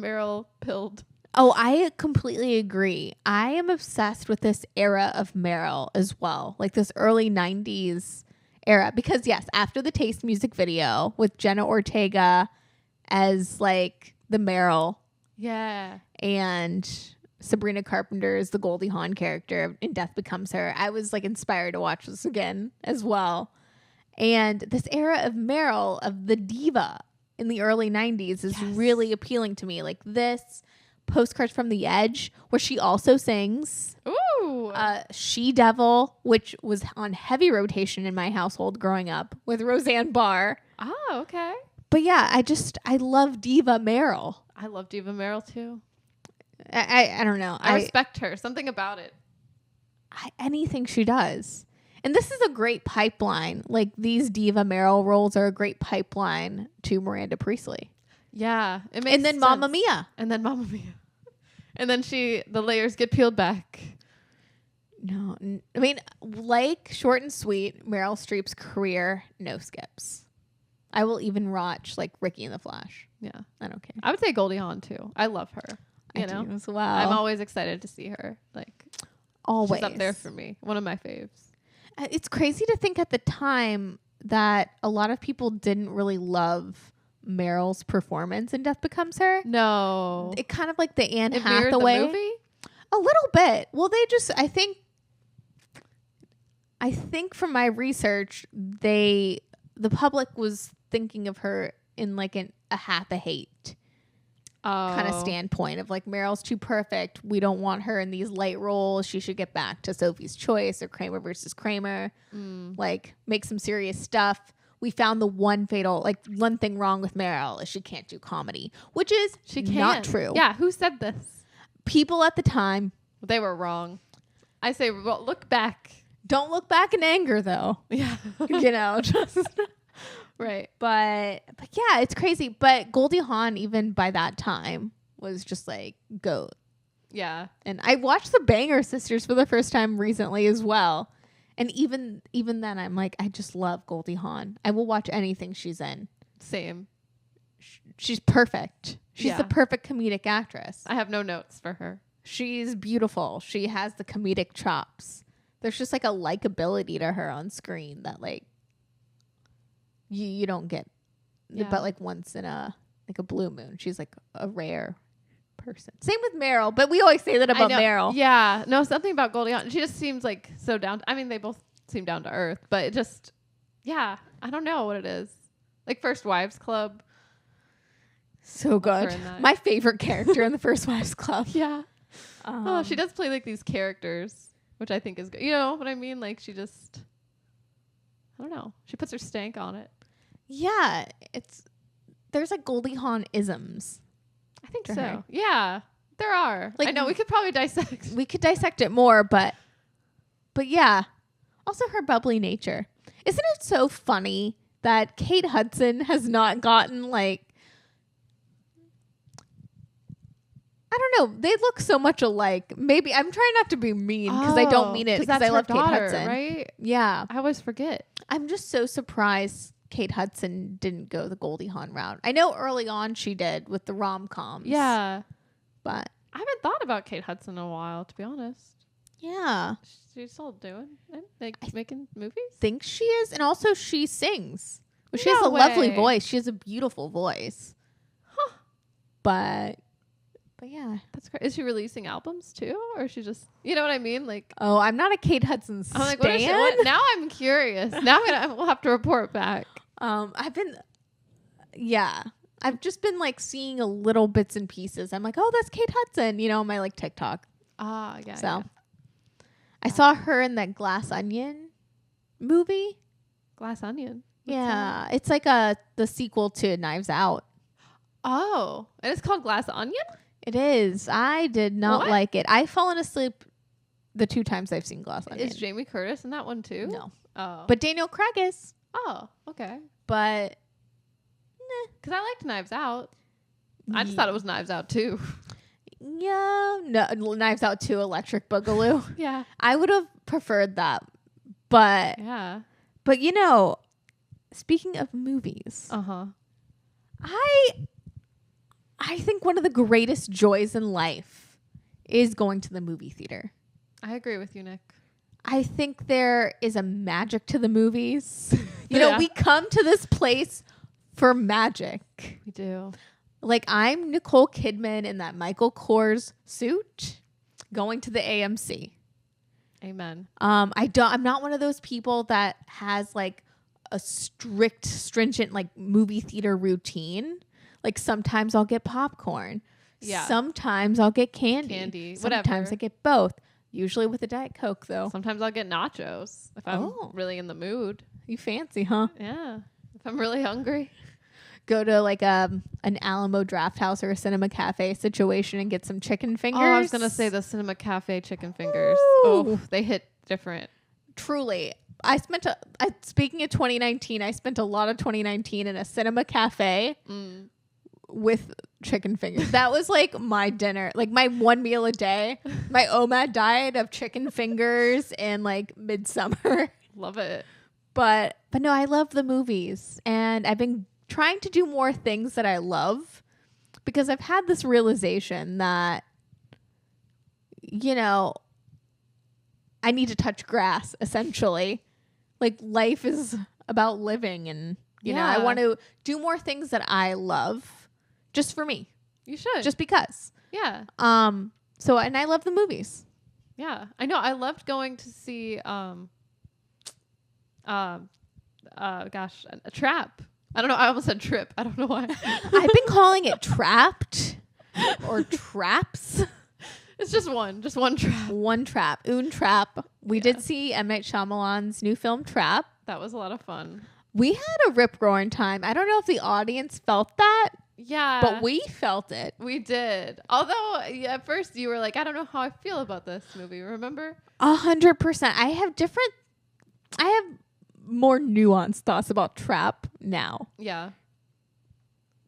Meryl pilled. Oh, I completely agree. I am obsessed with this era of Meryl as well, like this early 90s era. Because yes, after the Taste music video with Jenna Ortega as like the Meryl, yeah, and Sabrina Carpenter is the Goldie Hawn character in Death Becomes Her, I was like inspired to watch this again as well. And this era of Meryl, of the diva in the early 90s is really appealing to me. Like this Postcards from the Edge, where she also sings. Ooh. She Devil, which was on heavy rotation in my household growing up with Roseanne Barr. Oh, okay. But yeah, I love Diva Meryl. I love Diva Meryl too. I don't know. I respect her. Something about it. Anything she does. And this is a great pipeline. Like these Diva Meryl roles are a great pipeline to Miranda Priestley. Yeah. It makes and then sense. Mamma Mia. And then Mamma Mia. And then the layers get peeled back. No. I mean, like short and sweet, Meryl Streep's career, no skips. I will even watch like Ricky and the Flash. Yeah. I don't care. I would say Goldie Hawn too. I love her. You know? Do as well. I'm always excited to see her. Like always. She's up there for me. One of my faves. It's crazy to think at the time that a lot of people didn't really love Meryl's performance in Death Becomes Her. No. It kind of like the Anne it Hathaway. The movie? A little bit. Well, they just, I think from my research, the public was thinking of her in like a hate kind of standpoint of like, Meryl's too perfect. We don't want her in these light roles. She should get back to Sophie's Choice or Kramer versus Kramer. Like make some serious stuff. We found the one thing wrong with Meryl is she can't do comedy, which is not true. Yeah. Who said this? People at the time. They were wrong. I say, well, look back. Don't look back in anger though. Yeah. You know, just right. But yeah, it's crazy. But Goldie Hawn, even by that time, was just like GOAT. Yeah. And I watched the Banger Sisters for the first time recently as well. And even then, I'm like, I just love Goldie Hawn. I will watch anything she's in. Same. She's perfect. She's the perfect comedic actress. I have no notes for her. She's beautiful. She has the comedic chops. There's just like a likability to her on screen that like you don't get, but like once in a blue moon. She's like a rare person. Same with Meryl, but we always say that about Meryl. Yeah, no, something about Goldie Hawn. She just seems like so down. I mean, they both seem down to earth, but it just, I don't know what it is. Like First Wives Club. So good. My favorite character in the First Wives Club. Yeah. She does play like these characters, which I think is good. You know what I mean? Like she just, I don't know. She puts her stank on it. Yeah, there's like Goldie Hawn isms. I think so. Yeah, there are. Like, I know we could probably dissect. We could dissect it more, but yeah. Also her bubbly nature. Isn't it so funny that Kate Hudson has not gotten like, I don't know. They look so much alike. Maybe I'm trying not to be mean because I don't mean it because I love Kate Hudson. Right? Yeah. I always forget. I'm just so surprised Kate Hudson didn't go the Goldie Hawn route. I know early on she did with the rom-coms. Yeah. But I haven't thought about Kate Hudson in a while, to be honest. Yeah. She's still doing it? Like making movies? Think she is. And also she sings. Well, she has a lovely voice. She has a beautiful voice. Huh. But yeah. That's great. Is she releasing albums too? Or is she just, you know what I mean? Like, oh, I'm not a Kate Hudson stan. I'm like, now I'm curious. Now we'll have to report back. I've just been like seeing a little bits and pieces. I'm like, oh, that's Kate Hudson, you know, on my like TikTok. Yeah. So yeah. I saw her in that Glass Onion movie. Glass Onion? Yeah. It's like the sequel to Knives Out. Oh, and it's called Glass Onion? It is. I did not like it. I've fallen asleep the 2 times I've seen Glass Onion. Is Jamie Curtis in that one too? No. Oh. But Daniel Craig is. Oh, okay. But Because I liked Knives Out. I just thought it was Knives Out too. Yeah, no, Knives Out 2, Electric Boogaloo. Yeah. I would have preferred that, but Yeah. But you know, speaking of movies, I think one of the greatest joys in life is going to the movie theater. I agree with you, Nick. I think there is a magic to the movies. You know, we come to this place for magic. We do. Like, I'm Nicole Kidman in that Michael Kors suit going to the AMC. Amen. I'm not one of those people that has like a strict, stringent like movie theater routine. Like, sometimes I'll get popcorn. Yeah. Sometimes I'll get candy. Whatever. Sometimes I get both. Usually with a Diet Coke, though. Sometimes I'll get nachos if I'm really in the mood. You fancy, huh? Yeah. If I'm really hungry. Go to like an Alamo Draft House or a Cinema Cafe situation and get some chicken fingers. Oh, I was going to say the Cinema Cafe chicken fingers. Ooh. Oh, they hit different. Truly. Speaking of 2019, I spent a lot of 2019 in a Cinema Cafe with chicken fingers. That was like my dinner, like my one meal a day, my OMAD diet of chicken fingers and like midsummer. Love it. But no, I love the movies, and I've been trying to do more things that I love because I've had this realization that, you know, I need to touch grass, essentially. Like, life is about living, and, you know, I want to do more things that I love just for me. You should. Just because. Yeah. So, and I love the movies. Yeah. I know. I loved going to see, a Trap. I don't know. I almost said Trip. I don't know why. I've been calling it Trapped or Traps. It's just one trap. One trap. Un trap. We did see M. Night Shyamalan's new film, Trap. That was a lot of fun. We had a rip-roaring time. I don't know if the audience felt that. Yeah. But we felt it. We did. Although, at first you were like, I don't know how I feel about this movie. Remember? 100%. I have more nuanced thoughts about Trap now. Yeah.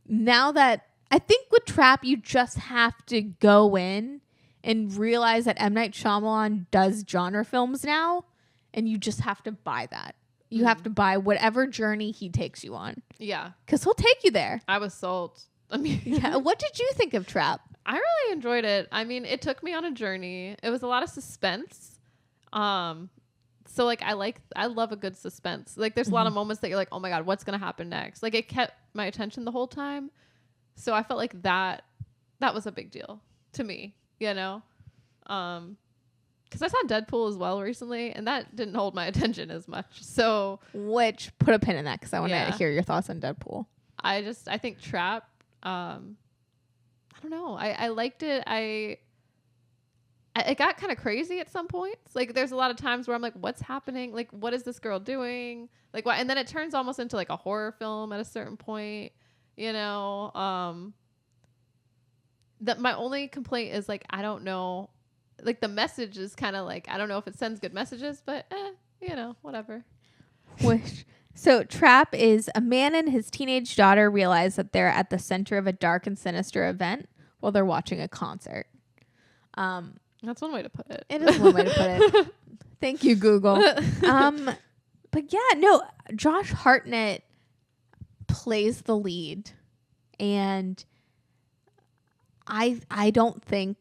Now that I think with Trap, you just have to go in and realize that M. Night Shyamalan does genre films now, and you just have to buy that. You have to buy whatever journey he takes you on. Yeah. Because he'll take you there. I was sold. I mean, yeah. What did you think of Trap? I really enjoyed it. I mean, it took me on a journey. It was a lot of suspense. So like I love a good suspense. Like, there's a lot of moments that you're like, oh my God, what's gonna happen next? Like, it kept my attention the whole time. So I felt like that was a big deal to me, you know? Because I saw Deadpool as well recently, and that didn't hold my attention as much. So, which, put a pin in that because I want to hear your thoughts on Deadpool. I think Trap. I don't know. I liked it. It got kind of crazy at some points. Like, there's a lot of times where I'm like, what's happening? Like, what is this girl doing? Like, what? And then it turns almost into like a horror film at a certain point. You know. That my only complaint is like, I don't know. Like, the message is kind of like, I don't know if it sends good messages, but you know, whatever. So Trap is a man and his teenage daughter realize that they're at the center of a dark and sinister event while they're watching a concert. That's one way to put it. It is one way to put it. Thank you, Google. But yeah, no, Josh Hartnett plays the lead, and I don't think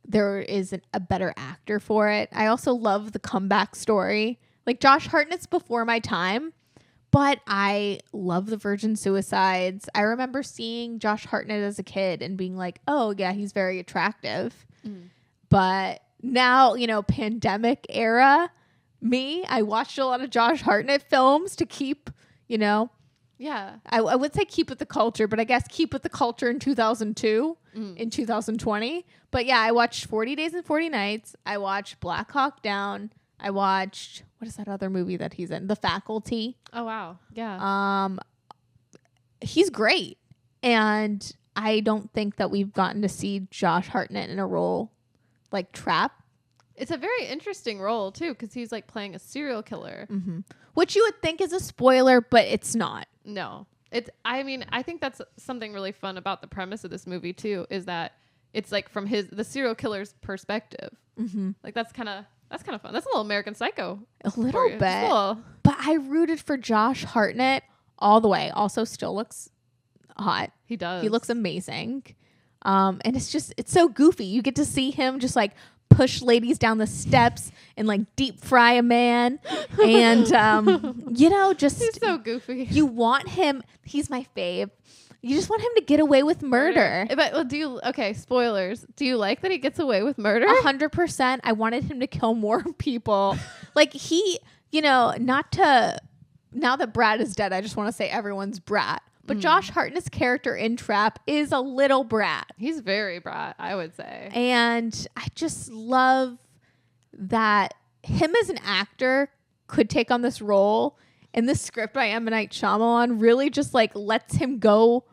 there is a better actor for it. I also love the comeback story. Like, Josh Hartnett's before my time, but I love the Virgin Suicides. I remember seeing Josh Hartnett as a kid and being like, oh yeah, he's very attractive. But now, you know, pandemic era I watched a lot of Josh Hartnett films to keep, you know, I would say keep with the culture, but I guess keep with the culture in 2002, in 2020. But yeah, I watched 40 Days and 40 Nights. I watched Black Hawk Down. I watched, what is that other movie that he's in? The Faculty. Oh, wow. Yeah. He's great. And I don't think that we've gotten to see Josh Hartnett in a role like Trap. It's a very interesting role, too, because he's like playing a serial killer. Which you would think is a spoiler, but it's not. No. I mean, I think that's something really fun about the premise of this movie too, is that it's like from the serial killer's perspective. Mm-hmm. Like that's kind of fun. That's a little American Psycho. A little bit. But I rooted for Josh Hartnett all the way. Also still looks hot. He does. He looks amazing. And it's so goofy. You get to see him just like push ladies down the steps and like deep fry a man. And, just. He's so goofy. You want him. He's my fave. You just want him to get away with murder. But spoilers. Do you like that he gets away with murder? 100%. I wanted him to kill more people. Like now that Brad is dead, I just want to say everyone's brat. But Josh Hartnett's character in Trap is a little brat. He's very brat, I would say. And I just love that him as an actor could take on this role. And this script by M. Night Shyamalan really just like lets him go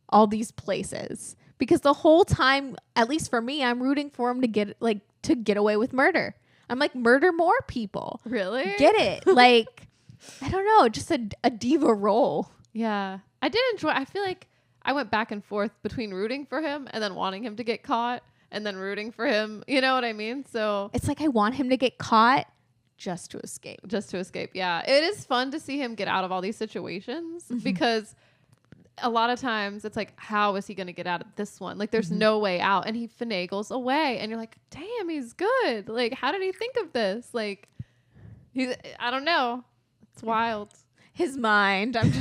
all these places. Because the whole time, at least for me, I'm rooting for him to get away with murder. I'm like, murder more people. Really? Get it? Like, I don't know, just a diva role. Yeah. I did enjoy. I feel like I went back and forth between rooting for him and then wanting him to get caught and then rooting for him. You know what I mean? So it's like I want him to get caught just to escape. Yeah. It is fun to see him get out of all these situations because a lot of times it's like, how is he going to get out of this one? Like there's no way out, and he finagles away and you're like, damn, he's good. Like, how did he think of this? Like, I don't know. It's wild. His mind. I'm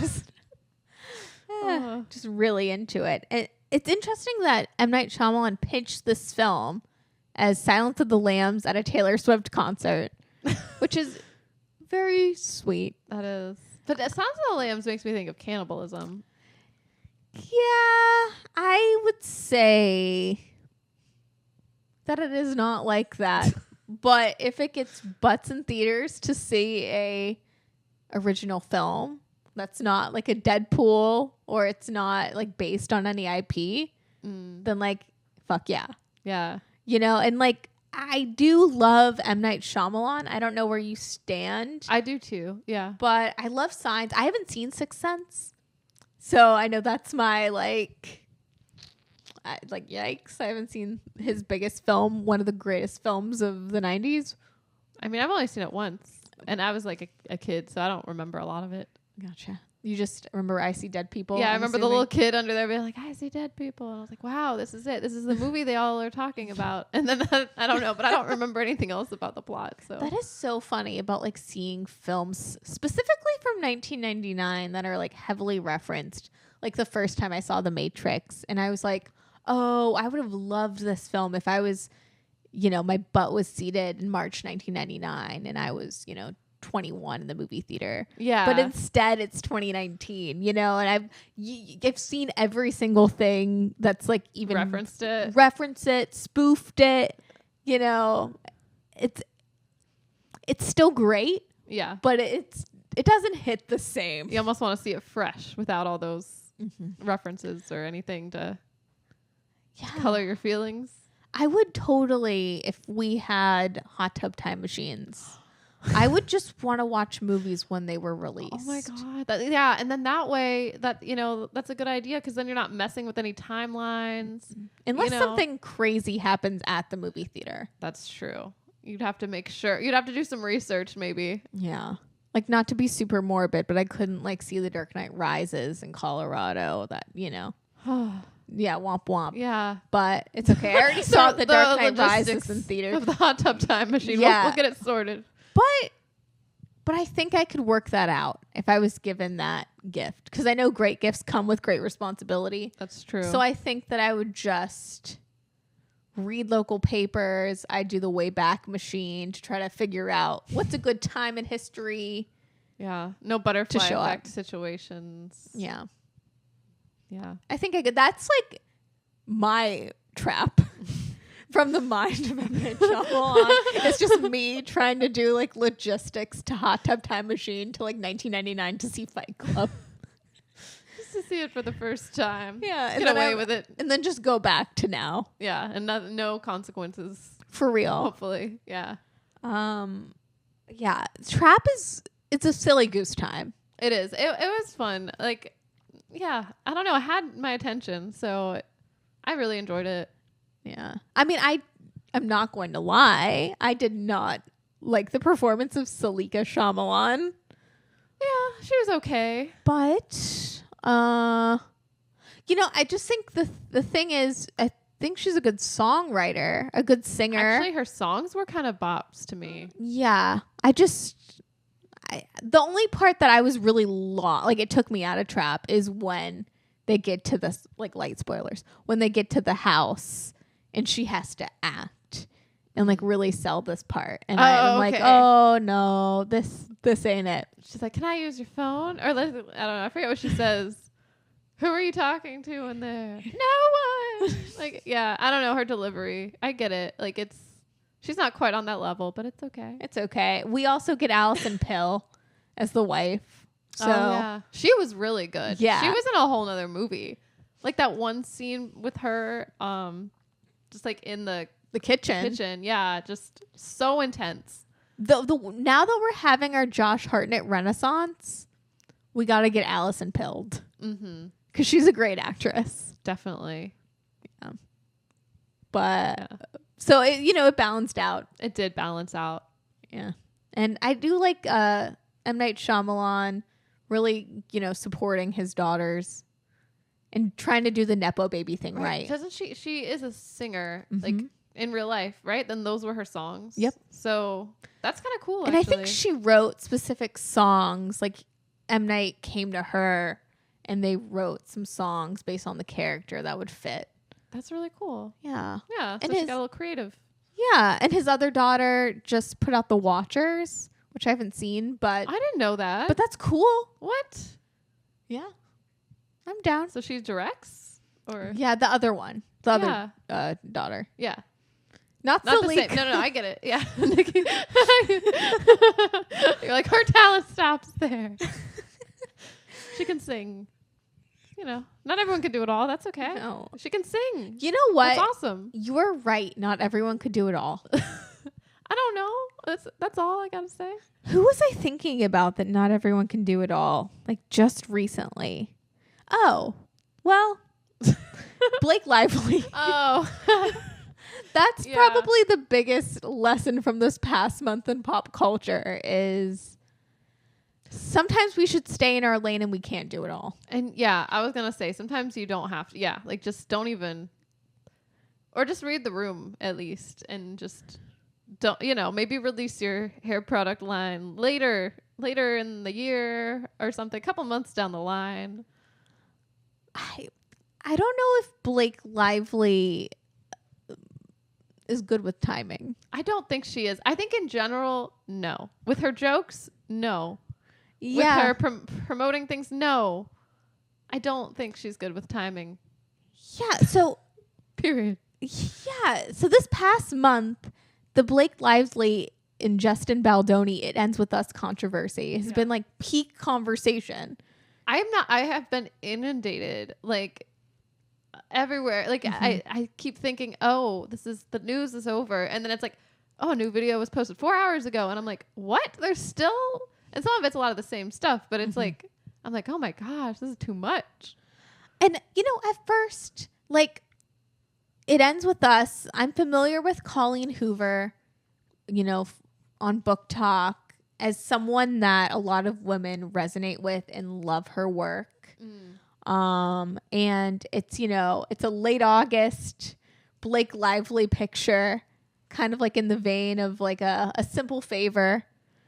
just really into it. And it's interesting that M. Night Shyamalan pitched this film as Silence of the Lambs at a Taylor Swift concert, which is very sweet. That is. But Silence of the Lambs makes me think of cannibalism. Yeah, I would say that it is not like that. But if it gets butts in theaters to see a original film that's not like a Deadpool or it's not like based on any IP, then like, fuck yeah. Yeah. And like, I do love M. Night Shyamalan. I don't know where you stand. I do too. Yeah. But I love Signs. I haven't seen Sixth Sense. So I know that's my yikes. I haven't seen his biggest film, one of the greatest films of the 90s. I mean, I've only seen it once and I was like a kid, so I don't remember a lot of it. Gotcha. You just remember I See Dead People? Yeah, I remember the little kid under there being like, I see dead people. And I was like, wow, this is it. This is the movie they all are talking about. And then I don't know, but I don't remember anything else about the plot. So that is so funny about like seeing films specifically from 1999 that are like heavily referenced. Like the first time I saw The Matrix and I was like, oh, I would have loved this film if I was, my butt was seated in March 1999 and I was, 21 in the movie theater. Yeah. But instead it's 2019, and I've seen every single thing that's like even referenced it, spoofed it, it's still great. Yeah. But it doesn't hit the same. You almost want to see it fresh without all those references or anything to color your feelings. I would totally, if we had hot tub time machines, I would just want to watch movies when they were released. Oh my God. And then that way that's a good idea because then you're not messing with any timelines. Unless something crazy happens at the movie theater. That's true. You'd have to make sure. You'd have to do some research maybe. Yeah. Like not to be super morbid, but I couldn't like see The Dark Knight Rises in Colorado that, Yeah, womp womp. Yeah. But it's okay. I already saw The Dark Knight Rises in theater. Of the hot tub time machine. Yeah. We'll get it sorted. But I think I could work that out if I was given that gift. Because I know great gifts come with great responsibility. That's true. So I think that I would just read local papers. I'd do the Wayback Machine to try to figure out what's a good time in history. Yeah. No butterfly effect situations. Yeah. Yeah. I think I could. That's like my trap. From the mind of M. Night Shyamalan. It's just me trying to do like logistics to hot tub time machine to like 1999 to see Fight Club. Just to see it for the first time. Yeah. Get away with it. And then just go back to now. Yeah. And no consequences. For real. Hopefully. Yeah. Yeah. Trap it's a silly goose time. It is. It was fun. Like yeah, I don't know. I had my attention, so I really enjoyed it. Yeah. I mean, I'm not going to lie. I did not like the performance of Salika Shyamalan. Yeah, she was okay. But, you know, I just think the thing is, I think she's a good songwriter, a good singer. Actually, her songs were kind of bops to me. Yeah. The only part that I was really like it took me out of trap is when they get to this, like, light spoilers, when they get to the house and she has to act and like really sell this part. And I'm like, oh no, this ain't it. She's like, can I use your phone? Or I don't know. I forget what she says. Who are you talking to in there? No one. Like, yeah, I don't know her delivery. I get it. Like, she's not quite on that level, but it's okay. It's okay. We also get Allison Pill as the wife. So yeah, she was really good. Yeah, she was in a whole nother movie. Like that one scene with her, just like in the kitchen. Yeah, just so intense. Now that we're having our Josh Hartnett renaissance, we got to get Allison Pilled. Mm-hmm. Because she's a great actress. Definitely. Yeah. But so it balanced out. It did balance out. Yeah. And I do like M. Night Shyamalan really, supporting his daughters and trying to do the Nepo baby thing right. Doesn't she is a singer, like in real life, right? Then those were her songs. Yep. So that's kind of cool. And actually. I think she wrote specific songs. Like M. Night came to her and they wrote some songs based on the character that would fit. That's really cool. Yeah. Yeah. So and she got a little creative. Yeah. And his other daughter just put out The Watchers, which I haven't seen, but I didn't know that. But that's cool. What? Yeah. I'm down. So she directs? Or yeah, the other one. The other daughter. Yeah. Not the same. No, I get it. Yeah. Nikki. You're like, her talent stops there. She can sing. Not everyone can do it all. That's okay. No. She can sing. You know what? That's awesome. You're right. Not everyone could do it all. I don't know. That's all I gotta say. Who was I thinking about that not everyone can do it all? Like just recently. Oh, well, Blake Lively. Oh. That's probably the biggest lesson from this past month in pop culture is sometimes we should stay in our lane and we can't do it all. And yeah, I was going to say, sometimes you don't have to. Yeah, like just don't even, or just read the room at least and just don't, maybe release your hair product line later in the year or something, a couple months down the line. I don't know if Blake Lively is good with timing. I don't think she is. I think in general, no. With her jokes, no. Yeah. With her promoting things, no. I don't think she's good with timing. Yeah. So, period. Yeah. So this past month, the Blake Lively and Justin Baldoni "It Ends With Us" controversy has been like peak conversation. I have been inundated like everywhere. Like I keep thinking, oh, the news is over. And then it's like, oh, a new video was posted 4 hours ago. And I'm like, what? There's still, and some of it's a lot of the same stuff, but it's like, I'm like, oh my gosh, this is too much. And at first, like, It Ends With Us. I'm familiar with Colleen Hoover, on Book Talk as someone that a lot of women resonate with and love her work. And it's, it's a late August Blake Lively picture, kind of like in the vein of like a Simple Favor.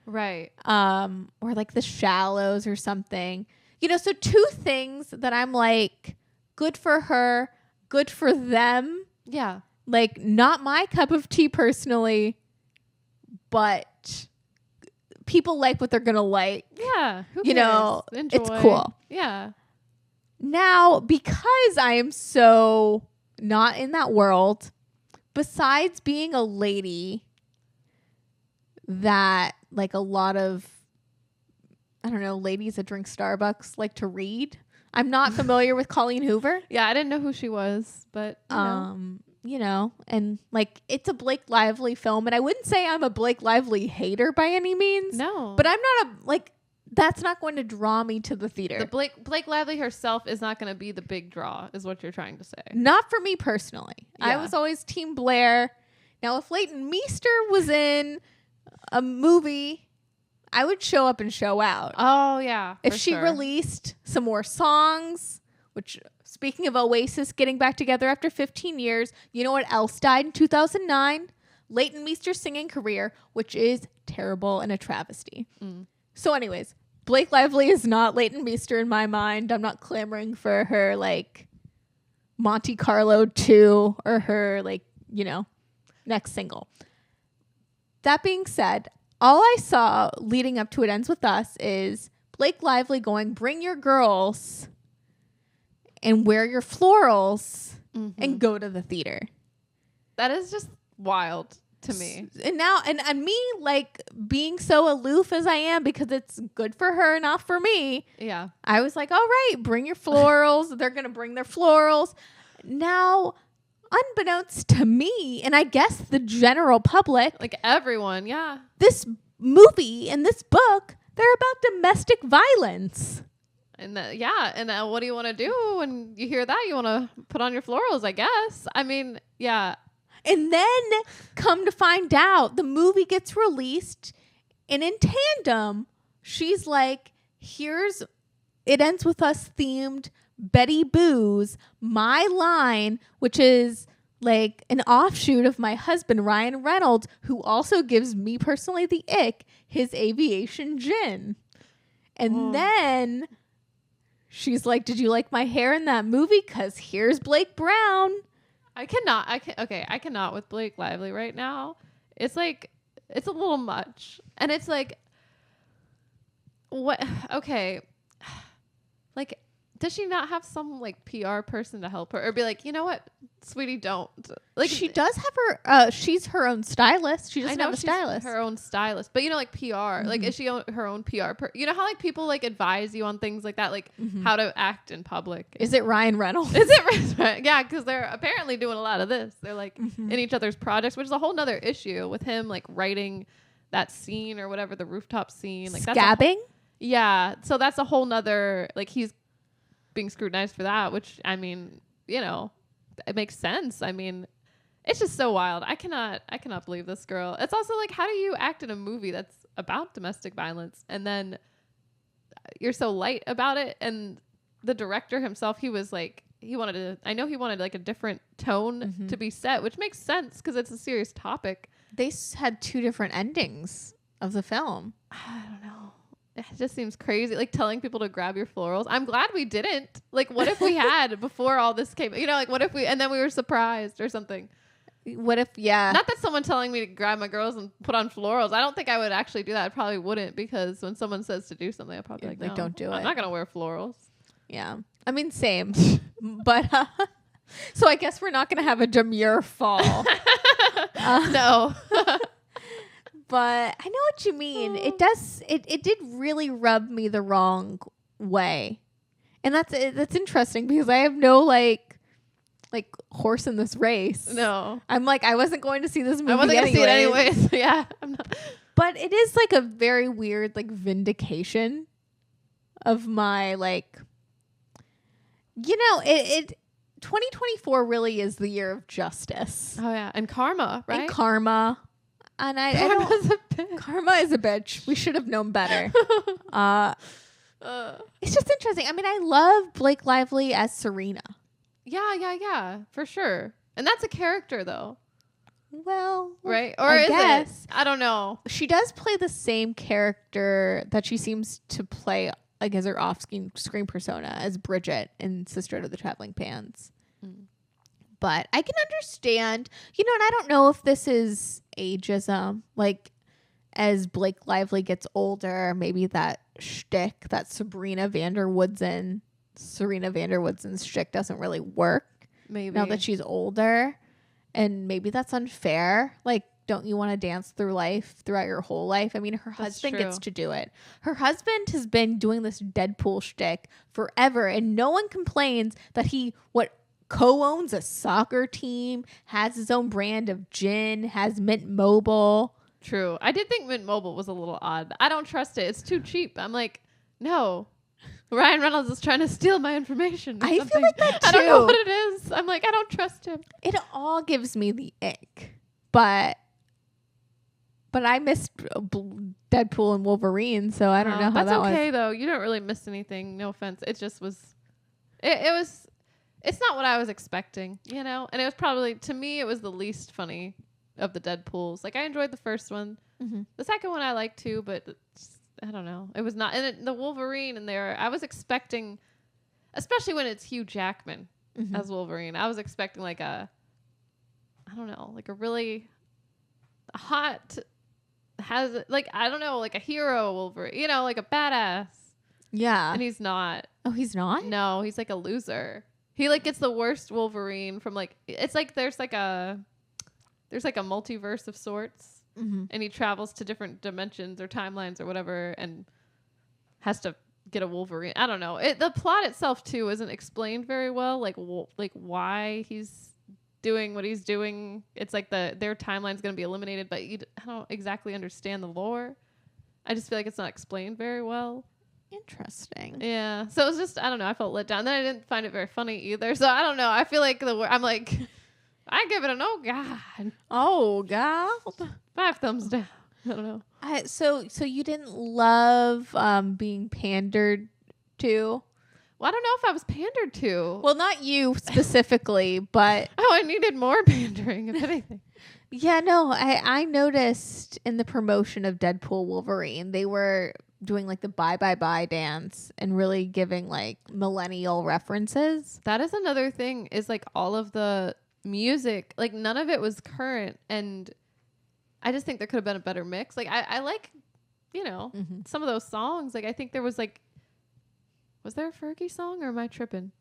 Right. Or like The Shallows or something. So two things that I'm like, good for her, good for them. Yeah. Like, not my cup of tea personally, but people like what they're going to like. Yeah. Who cares? Enjoy. It's cool. Yeah. Now, because I am so not in that world, besides being a lady that like a lot of, I don't know, ladies that drink Starbucks like to read, I'm not familiar with Colleen Hoover. Yeah, I didn't know who she was, but and like it's a Blake Lively film, and I wouldn't say I'm a Blake Lively hater by any means. No. But I'm not that's not going to draw me to the theater. The Blake Lively herself is not going to be the big draw, is what you're trying to say. Not for me personally. Yeah. I was always Team Blair. Now, if Leighton Meester was in a movie, I would show up and show out. Oh, yeah. If she released some more songs, which, speaking of Oasis getting back together after 15 years, you know what else died in 2009? Leighton Meester's singing career, which is terrible and a travesty. So anyways, Blake Lively is not Leighton Meester in my mind. I'm not clamoring for her, like, Monte Carlo 2 or her, like, you know, next single. That being said, all I saw leading up to It Ends With Us is Blake Lively going, bring your girls and wear your florals and go to the theater. That is just wild to me. And now, and me, like, being so aloof as I am because it's good for her, not for me. Yeah. I was like, all right, bring your florals. They're going to bring their florals. Now, unbeknownst to me, and I guess the general public, Like everyone, yeah. this movie and this book, they're about domestic violence. And what do you want to do when you hear that? You want to put on your florals, I guess. I mean, yeah. And then come to find out, the movie gets released, and in tandem, she's like, here's It Ends With Us themed Betty Boo's My Line, which is like an offshoot of my husband, Ryan Reynolds, who also gives me personally the ick, his aviation gin. And then she's like, did you like my hair in that movie? 'Cause here's Blake Brown. I cannot with Blake Lively right now. It's like, it's a little much. And it's like, what? Okay. Like, does she not have some like PR person to help her or be like, you know what, sweetie, don't. Like, She does have her, she's her own stylist. She doesn't have a she's stylist. her own stylist, but you know, like PR, like, is she her own PR? You know how like people like advise you on things like that, like how to act in public. Is it Ryan Reynolds? Is it right? Yeah, because they're apparently doing a lot of this. They're like in each other's projects, which is a whole nother issue with him like writing that scene or whatever, the rooftop scene, like Scabbing? Yeah, so that's a whole nother, like, he's being scrutinized for that, which, I mean, you know, it makes sense. I mean, it's just so wild. I cannot believe this girl. It's also like, how do you act in a movie that's about domestic violence and then you're so light about it? And the director himself, he was like, he wanted like a different tone to be set, which makes sense because it's a serious topic. They had two different endings of the film. I don't know. It just seems crazy, like telling people to grab your florals. I'm glad we didn't. Like, what if we had before all this came? You know, like, what if and then we were surprised or something? What if, yeah. Not that someone telling me to grab my girls and put on florals. I don't think I would actually do that. I probably wouldn't, because when someone says to do something, I'd probably be like, no, don't do it. I'm not going to wear florals. Yeah. I mean, same. But, so I guess we're not going to have a demure fall. No. But I know what you mean. It did really rub me the wrong way. And that's interesting because I have no like horse in this race. No. I'm like, I wasn't going to see this movie. I wasn't going to see it anyways. Yeah. I'm not. But it is like a very weird like vindication of my like, you know, it 2024 really is the year of justice. Oh yeah. And karma, right? And karma. And karma is a bitch. We should have known better. It's just interesting. I mean, I love Blake Lively as Serena. Yeah, for sure. And that's a character, though. Well, right? Or I is guess. it? I don't know. She does play the same character that she seems to play, like, as her off-screen persona as Bridget in Sisterhood of the Traveling Pants. But I can understand, you know, and I don't know if this is ageism. Like, as Blake Lively gets older, maybe that shtick, that Serena van der Woodsen's shtick doesn't really work. Maybe. Now that she's older. And maybe that's unfair. Like, don't you want to dance through life throughout your whole life? I mean, her husband gets to do it. Her husband has been doing this Deadpool shtick forever, and no one complains that he co-owns a soccer team, has his own brand of gin, has Mint Mobile. True. I did think Mint Mobile was a little odd. I don't trust it. It's too cheap. I'm like, no. Ryan Reynolds is trying to steal my information. I feel like that too. I don't know what it is. I'm like, I don't trust him. It all gives me the ick. But I missed Deadpool and Wolverine, so I don't know how that was. That's okay, though. You don't really miss anything. No offense. It just was... It's not what I was expecting, you know? And it was probably... To me, it was the least funny of the Deadpools. Like, I enjoyed the first one. Mm-hmm. The second one I liked, too, but... I don't know. It was not... And the Wolverine in there, I was expecting... Especially when it's Hugh Jackman as Wolverine. I was expecting, like, a... I don't know. Like, a really hot... Has like I don't know, like a hero Wolverine, you know, like a badass. Yeah. And he's not. Oh, he's not? No, he's like a loser. He like gets the worst Wolverine from like it's like there's like a multiverse of sorts, and he travels to different dimensions or timelines or whatever, and has to get a Wolverine. I don't know. The plot itself too isn't explained very well, like why he's doing what he's doing. It's like their timeline's going to be eliminated, but I don't exactly understand the lore. I just feel like it's not explained very well. Interesting. Yeah. So it was just, I don't know, I felt let down. Then I didn't find it very funny either. So I don't know. I feel like I'm like, I give it an oh god. Oh god. 5 thumbs down. I don't know. So you didn't love being pandered to? Well, I don't know if I was pandered to. Well, not you specifically, but... Oh, I needed more pandering, if anything. Yeah, no, I noticed in the promotion of Deadpool Wolverine, they were doing like the bye, bye, bye dance and really giving like millennial references. That is another thing, is like all of the music, like none of it was current. And I just think there could have been a better mix. Like I like, you know, some of those songs. Like I think there was like... Was there a Fergie song or am I tripping?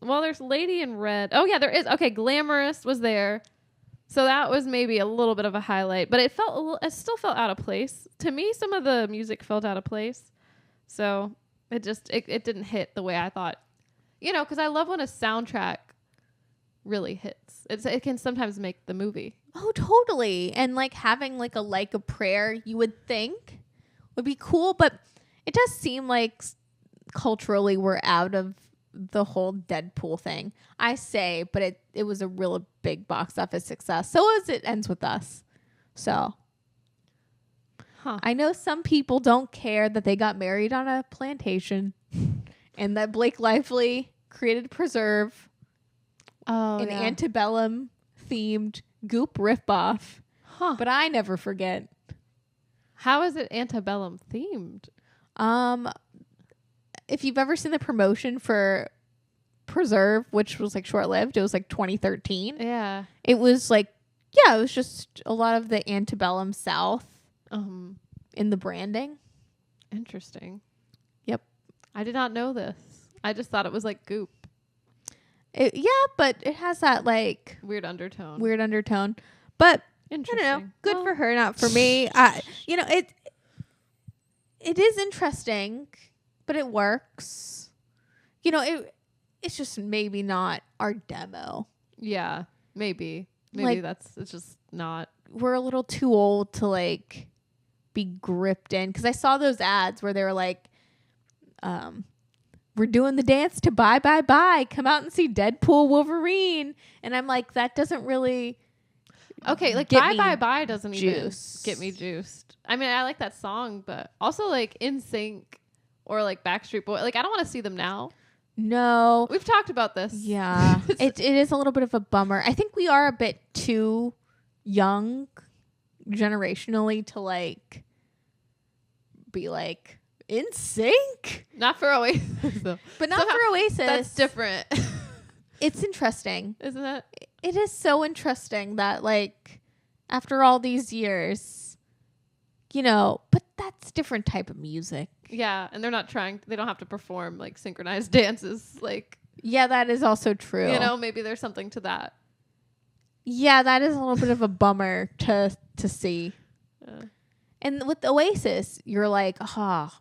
Well, there's Lady in Red. Oh, yeah, there is. Okay, Glamorous was there. So that was maybe a little bit of a highlight. But it still felt out of place. To me, some of the music felt out of place. So it didn't hit the way I thought. You know, because I love when a soundtrack really hits. It can sometimes make the movie. Oh, totally. And like having like a prayer, you would think would be cool. But it does seem like... culturally we're out of the whole Deadpool thing. I say, but it was a real big box office success. So as it ends with us. So I know some people don't care that they got married on a plantation and that Blake Lively created a preserve, an antebellum themed Goop ripoff. But I never forget. How is it antebellum themed? If you've ever seen the promotion for Preserve, which was like short-lived, it was like 2013. Yeah. It was like, yeah, it was just a lot of the antebellum South in the branding. Interesting. Yep. I did not know this. I just thought it was like Goop. Yeah, but it has that like... Weird undertone. But, interesting. I don't know. Good for her, not for me. You know, it is interesting... But it works. You know, it's just maybe not our demo. Yeah, maybe. Like, it's just not. We're a little too old to like be gripped in. Because I saw those ads where they were like, we're doing the dance to Bye Bye Bye. Come out and see Deadpool Wolverine. And I'm like, that doesn't really... Okay, like Bye Bye Bye doesn't even get me juiced. I mean, I like that song, but also like NSYNC. Or like Backstreet Boys. Like, I don't want to see them now. No. We've talked about this. Yeah. it is a little bit of a bummer. I think we are a bit too young generationally to like be like in sync. Not for Oasis though. But not for Oasis. That's different. It's interesting. Isn't it? It is so interesting that like after all these years, you know, but that's different type of music. Yeah, and they don't have to perform like synchronized dances. Like, yeah, that is also true. You know, maybe there's something to that. Yeah, that is a little bit of a bummer to see. And with Oasis, you're like,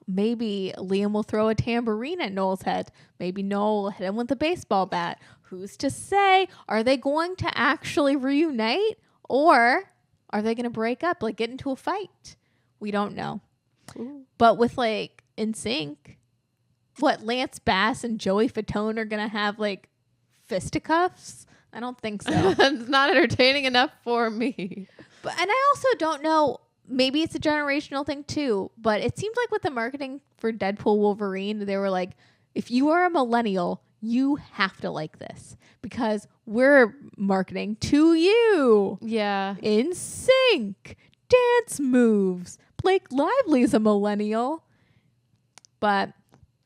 maybe Liam will throw a tambourine at Noel's head. Maybe Noel will hit him with a baseball bat. Who's to say? Are they going to actually reunite? Or Are they going to break up? Like get into a fight? We don't know. Ooh. But with like NSYNC, what, Lance Bass and Joey Fatone are going to have like fisticuffs? I don't think so. It's not entertaining enough for me. But and I also don't know, maybe it's a generational thing too, but it seemed like with the marketing for Deadpool Wolverine, they were like, if you are a millennial, you have to like this because we're marketing to you. Yeah. In sync, dance moves. Blake Lively's a millennial. But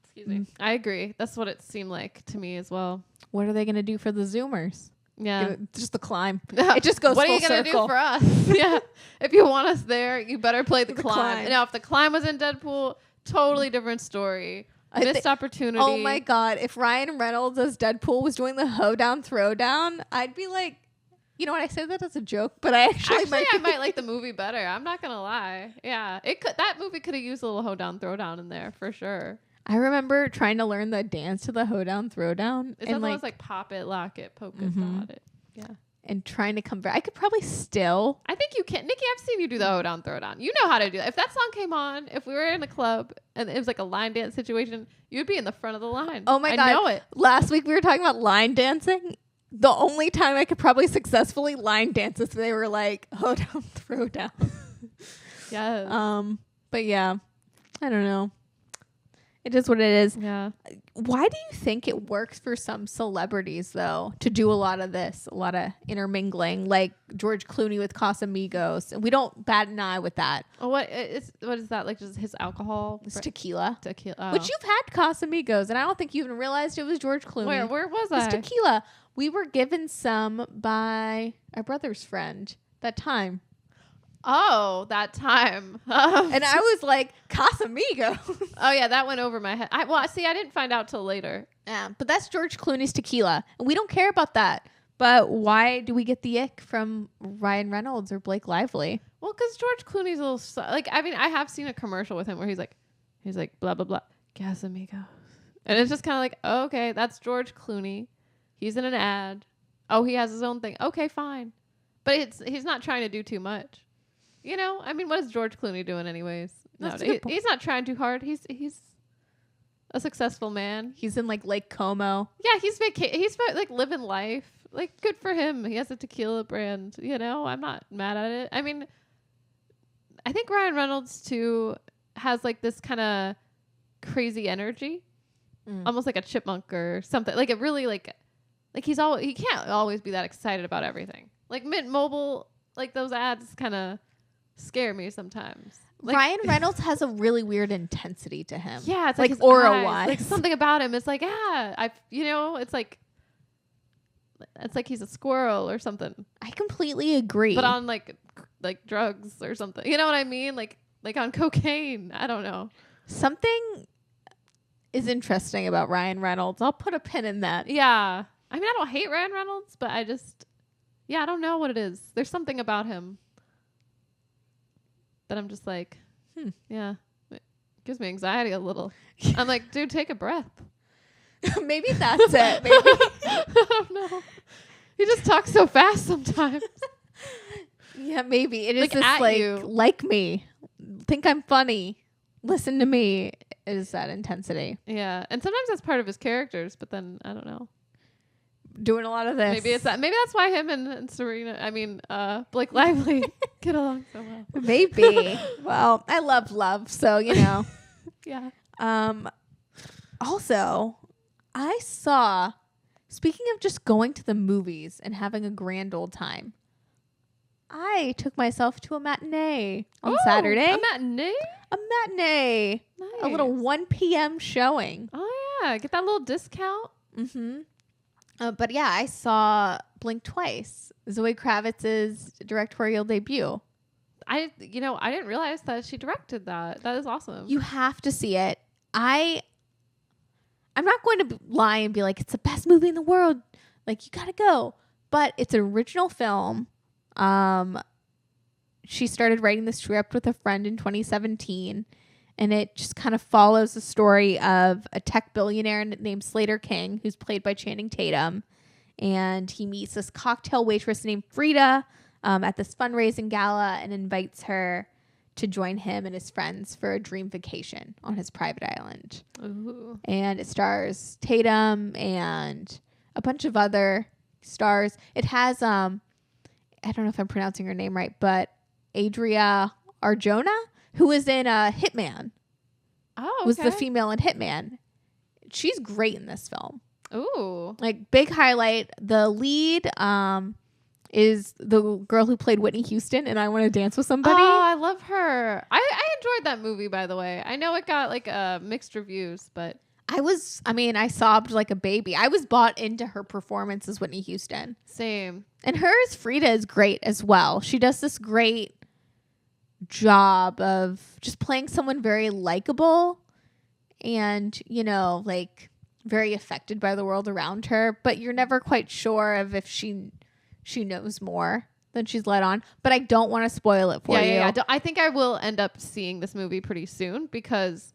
Excuse me. I agree. That's what it seemed like to me as well. what are they going to do for the Zoomers? Yeah. Just the climb. It just goes what full are you going to do circle. for us? Yeah. If you want us there, you better play the The climb. climb. Now, if the climb was in Deadpool, totally different story. Missed opportunity. Oh my God. If Ryan Reynolds as Deadpool was doing the hoedown throwdown, I'd be like, you know what? I say that as a joke, but I actually I might like the movie better. I'm not going to lie. Yeah. That movie could have used a little hoedown throwdown in there for sure. I remember trying to learn the dance to the hoedown throwdown. Is that the ones like pop it, lock it, poke it, dot it? Yeah. And trying to come back. I could probably still. I think you can. Nikki, I've seen you do the hoedown throwdown. You know how to do that. If that song came on, if we were in a club and it was like a line dance situation, you'd be in the front of the line. Oh my God. I know it. Last week we were talking about line dancing. The only time I could probably successfully line dance is if they were like hoedown throwdown. Yes. But yeah, I don't know. It is what it is. Yeah. Why do you think it works for some celebrities though to do a lot of this, a lot of intermingling, like George Clooney with Casamigos? And we don't bat an eye with that. Oh, what is that like? Just his alcohol? It's tequila. Tequila. Oh. Which you've had Casamigos, and I don't think you even realized it was George Clooney. Where was It's I? tequila. We were given some by our brother's friend that time. Oh, that time. And I was like, Casamigos. Oh yeah, that went over my head. I didn't find out till later. Yeah, but that's George Clooney's tequila. And we don't care about that. But why do we get the ick from Ryan Reynolds or Blake Lively? Well, because George Clooney's a little I have seen a commercial with him where he's like blah blah blah, Casamigos, and it's just kind of like, oh, okay, that's George Clooney. He's in an ad. Oh, he has his own thing. Okay, fine, but he's not trying to do too much. You know, I mean, what is George Clooney doing anyways? No, he's not trying too hard. He's a successful man. He's in like Lake Como. Yeah, he's like living life. Like, good for him. He has a tequila brand. You know, I'm not mad at it. I mean, I think Ryan Reynolds too has like this kind of crazy energy, almost like a chipmunk or something. Like it really like he can't always be that excited about everything. Like Mint Mobile, like those ads kind of scare me sometimes. Like, Ryan Reynolds has a really weird intensity to him. Yeah, it's like his aura eyes, wise. like something about him. It's like, it's like he's a squirrel or something. I completely agree. But on like drugs or something. You know what I mean? Like on cocaine. I don't know. Something is interesting about Ryan Reynolds. I'll put a pin in that. Yeah. I mean, I don't hate Ryan Reynolds, but I don't know what it is. There's something about him that I'm just like, yeah, it gives me anxiety a little. I'm like, dude, take a breath. Maybe that's it. Maybe. I don't know. He just talks so fast sometimes. Yeah, maybe. It is Like, this at like, you. like me. Think I'm funny. Listen to me. It is that intensity. Yeah. And sometimes that's part of his characters, but then I don't know. Doing a lot of this. Maybe it's that. Maybe that's why him and Blake Lively get along so well. Maybe. Well, I love love, so you know. Yeah. Also, I saw, speaking of just going to the movies and having a grand old time, I took myself to a matinee on Saturday. A matinee? A matinee. Nice. A little 1 p.m. showing. Oh yeah, get that little discount. Mm-hmm. But yeah, I saw Blink Twice, Zoe Kravitz's directorial debut. I didn't realize that she directed that. That is awesome. You have to see it. I'm not going to lie and be like, it's the best movie in the world. Like, you got to go. But it's an original film. She started writing the script with a friend in 2017. And it just kind of follows the story of a tech billionaire named Slater King, who's played by Channing Tatum. And he meets this cocktail waitress named Frida. at this fundraising gala and invites her to join him and his friends for a dream vacation on his private island. Ooh. And it stars Tatum and a bunch of other stars. It has I don't know if I'm pronouncing her name right, but Adria Arjona, who was in Hitman. Oh, okay. Was the female in Hitman. She's great in this film. Ooh. Like, big highlight. The lead is the girl who played Whitney Houston in I Want to Dance with Somebody. Oh, I love her. I enjoyed that movie, by the way. I know it got like mixed reviews, but I sobbed like a baby. I was bought into her performance as Whitney Houston. same. And hers, Frida, is great as well. She does this great job of just playing someone very likable and, you know, like very affected by the world around her. But you're never quite sure of if she knows more than she's let on. But I don't want to spoil it for you. Yeah. I think I will end up seeing this movie pretty soon because,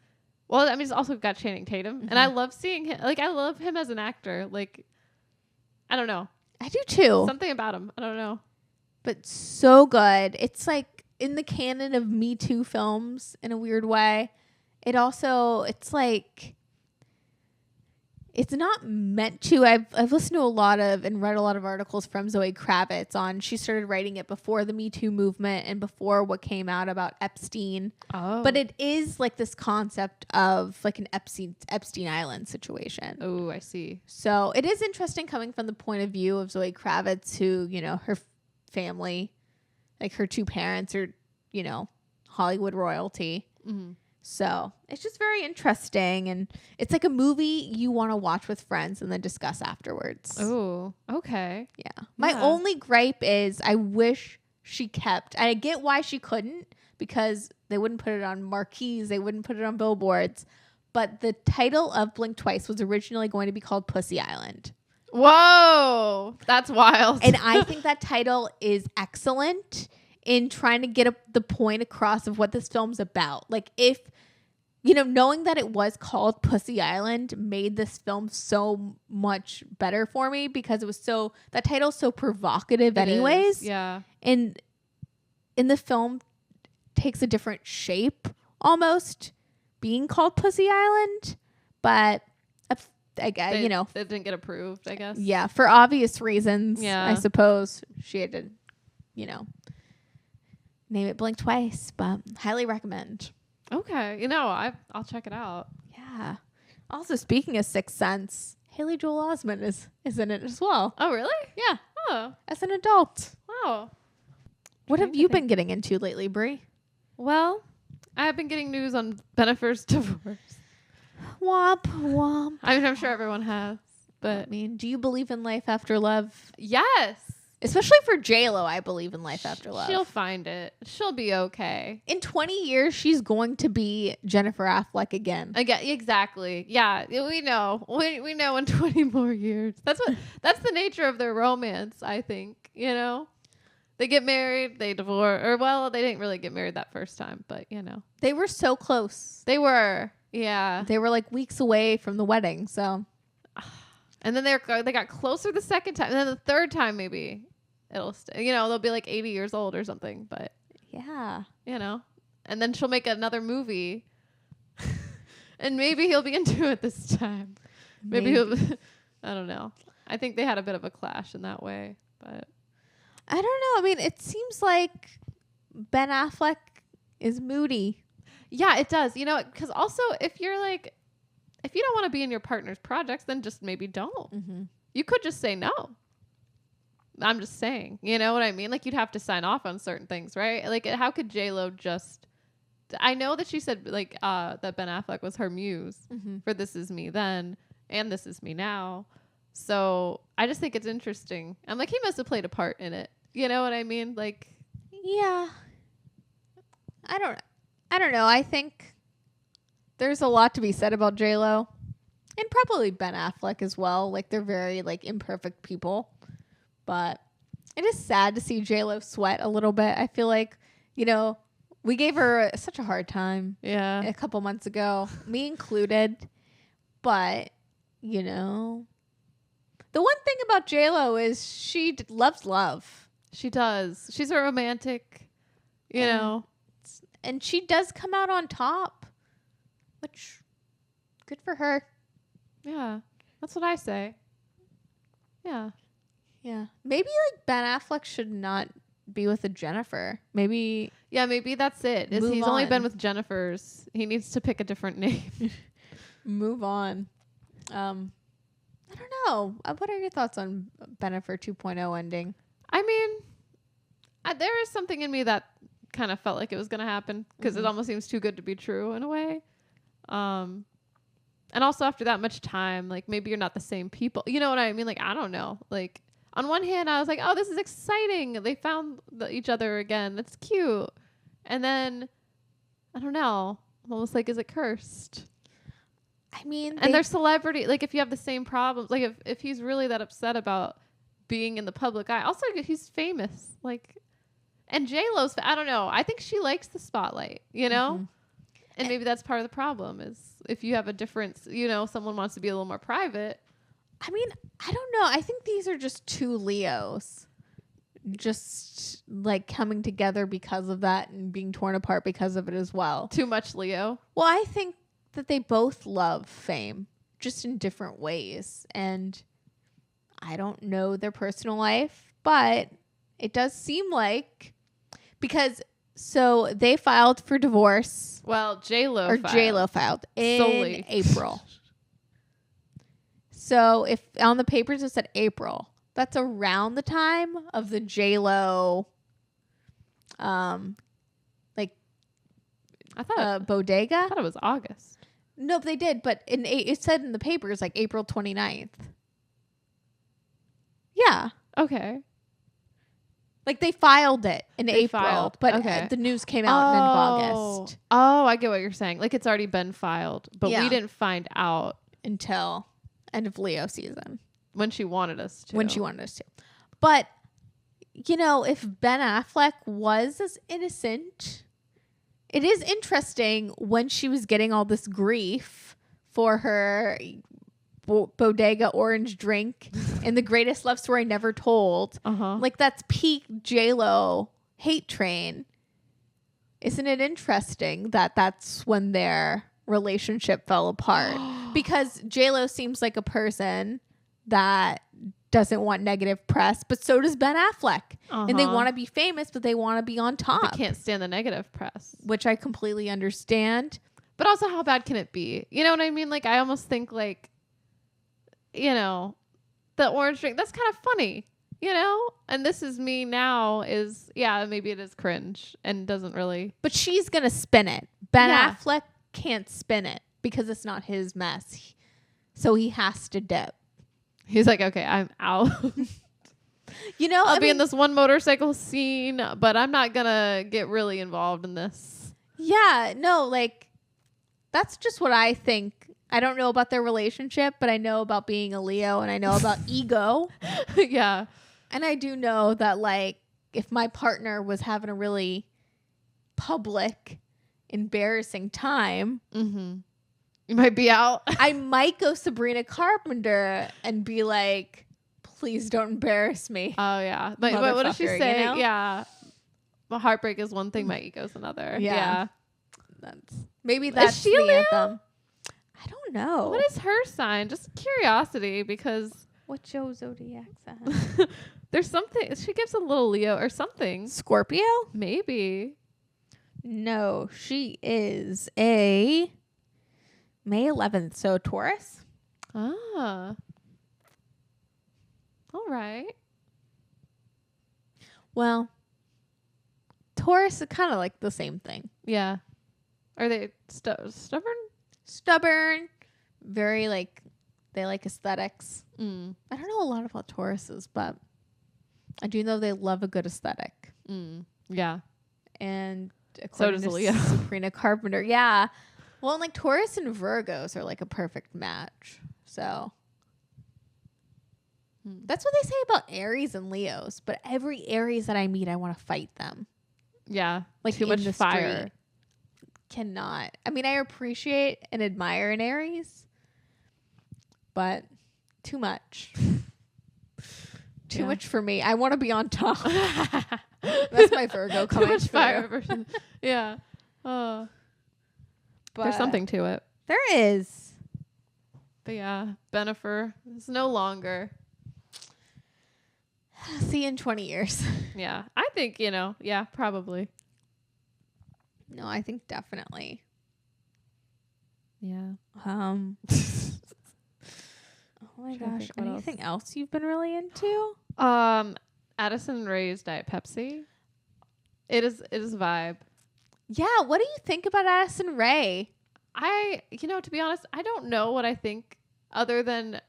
well, I mean, it's also got Channing Tatum. And I love seeing him. Like, I love him as an actor. Like, I don't know. I do too. Something about him. I don't know. But so good. It's like in the canon of Me Too films in a weird way. It's like, it's not meant to. I've listened to a lot of and read a lot of articles from Zoe Kravitz on, she started writing it before the Me Too movement and before what came out about Epstein. Oh. But it is like this concept of like an Epstein Island situation. Oh, I see. So it is interesting coming from the point of view of Zoe Kravitz, who, you know, her family, like her two parents are, you know, Hollywood royalty. Mm-hmm. So it's just very interesting. And it's like a movie you want to watch with friends and then discuss afterwards. Oh, okay. Yeah. My only gripe is I wish she kept, I get why she couldn't, because they wouldn't put it on marquees. They wouldn't put it on billboards. But the title of Blink Twice was originally going to be called Pussy Island. Whoa. That's wild. And I think that title is excellent in trying to get the point across of what this film's about. Like, if, you know, knowing that it was called Pussy Island made this film so much better for me, because it was that title's so provocative anyways. Yeah. And in the film takes a different shape almost being called Pussy Island, but I guess, you know, it didn't get approved, I guess. Yeah, for obvious reasons. Yeah. I suppose she had to, you know, name it Blink Twice, but highly recommend. Okay. You know, I'll check it out. Yeah. Also, speaking of Sixth Sense, Haley Joel Osment is in it as well. Oh, really? Yeah. Oh, As an adult. wow. What have you been getting into lately, Brie? Well, I have been getting news on Bennifer's divorce. Womp womp. I mean, I'm sure everyone has, I but mean, do you believe in life after love? yes. Especially for J-Lo, I believe in life after love. She'll find it. She'll be okay. In 20 years, she's going to be Jennifer Affleck again. Again, exactly. Yeah, we know. We know in 20 more years. That's the nature of their romance, I think, you know. They get married, they divorce, or well, they didn't really get married that first time, but you know. They were so close. They were. Yeah. They were like weeks away from the wedding, so. And then they got closer the second time, and then the third time maybe it'll you know, they'll be like 80 years old or something, but Yeah. you know. And then she'll make another movie. And maybe he'll be into it this time. Maybe he'll I don't know. I think they had a bit of a clash in that way, but I don't know. I mean, it seems like Ben Affleck is moody. yeah, it does. You know, because also if you don't want to be in your partner's projects, then just maybe don't. Mm-hmm. You could just say no. I'm just saying, you know what I mean? Like, you'd have to sign off on certain things, right? Like, how could J-Lo just, I know that she said like, that Ben Affleck was her muse for This Is Me Then and This Is Me Now. So I just think it's interesting. I'm like, he must have played a part in it. You know what I mean? Like, Yeah. I don't know. I think there's a lot to be said about J-Lo and probably Ben Affleck as well. Like, they're very like imperfect people, but it is sad to see J-Lo sweat a little bit. I feel like, you know, we gave her such a hard time a couple months ago, me included, but you know, the one thing about J-Lo is she loves love. She does. She's a romantic, you know. And she does come out on top, which good for her. Yeah. That's what I say. Yeah. Yeah. Maybe like Ben Affleck should not be with a Jennifer. Maybe. Yeah, maybe that's it. He's only been with Jennifers. He needs to pick a different name. Move on. I don't know. What are your thoughts on Bennifer 2.0 ending? I mean, there is something in me that kind of felt like it was going to happen because it almost seems too good to be true in a way. And also after that much time, like maybe you're not the same people. You know what I mean? Like, I don't know. Like on one hand, I was like, oh, this is exciting. They found each other again. That's cute. And then, I don't know. I'm almost like, is it cursed? I mean, and they're celebrity. Like if you have the same problems, like if he's really that upset about being in the public eye, also he's famous. Like, and J-Lo's, I don't know. I think she likes the spotlight, you know? And maybe that's part of the problem is if you have a difference, you know, someone wants to be a little more private. I mean, I don't know. I think these are just two Leos just like coming together because of that and being torn apart because of it as well. Too much Leo. Well, I think that they both love fame just in different ways. And I don't know their personal life, but it does seem like because so they filed for divorce. Well, J-Lo filed in solely April. So if on the papers it said April, that's around the time of the J-Lo, like I thought bodega. I thought it was August. No, they did, but it said in the papers like April 29th. Yeah. Okay. Like they filed it in April, but the news came out in August. Oh, I get what you're saying. Like it's already been filed, but we didn't find out until end of Leo season. When she wanted us to. But, you know, if Ben Affleck was as innocent, it is interesting when she was getting all this grief for her bodega orange drink and the greatest love story never told. Like that's peak J-Lo hate train. Isn't it interesting that that's when their relationship fell apart? Because J-Lo seems like a person that doesn't want negative press, but so does Ben Affleck. And they want to be famous, but they want to be on top. They can't stand the negative press. Which I completely understand. But also, how bad can it be? You know what I mean? Like, I almost think, like, you know, the orange drink, that's kind of funny, you know? And This Is Me Now is, yeah, maybe it is cringe and doesn't really. But she's going to spin it. Ben Affleck can't spin it because it's not his mess. So he has to dip. He's like, okay, I'm out. You know, I'll be in this one motorcycle scene, but I'm not going to get really involved in this. Yeah, no, like, that's just what I think. I don't know about their relationship, but I know about being a Leo and I know about ego. Yeah. And I do know that, like, if my partner was having a really public, embarrassing time, you might be out. I might go Sabrina Carpenter and be like, please don't embarrass me. Oh, yeah. But what does she say? You know? Yeah. My heartbreak is one thing, my ego's another. Yeah. That's she the Leo? anthem. I don't know. What is her sign? Just curiosity, because what's your zodiac sign? There's something. She gives a little Leo or something. Scorpio? Maybe. No, she is a May 11th. So Taurus. Ah. All right. Well, Taurus is kind of like the same thing. Yeah. Are they stubborn? Stubborn. Very like, they like aesthetics. I don't know a lot about Tauruses, but I do know they love a good aesthetic. Yeah. And so does Leo. Sabrina Carpenter. Yeah. Well, and like Taurus and Virgos are like a perfect match. So that's what they say about Aries and Leos. But every Aries that I meet, I want to fight them. Yeah. Like too much fire. Street. Cannot. I mean, I appreciate and admire an Aries, but too much. Too much for me. I want to be on top. That's my Virgo coming Too much through. fire version. Yeah. Oh. There's something to it. There is. But yeah, Bennifer is no longer. See you in 20 years. Yeah. I think, yeah, probably. No, I think definitely. Yeah. Oh my gosh. Anything else you've been really into? Addison Rae's Diet Pepsi. It is a vibe. Yeah, what do you think about Addison Rae? To be honest, I don't know what I think other than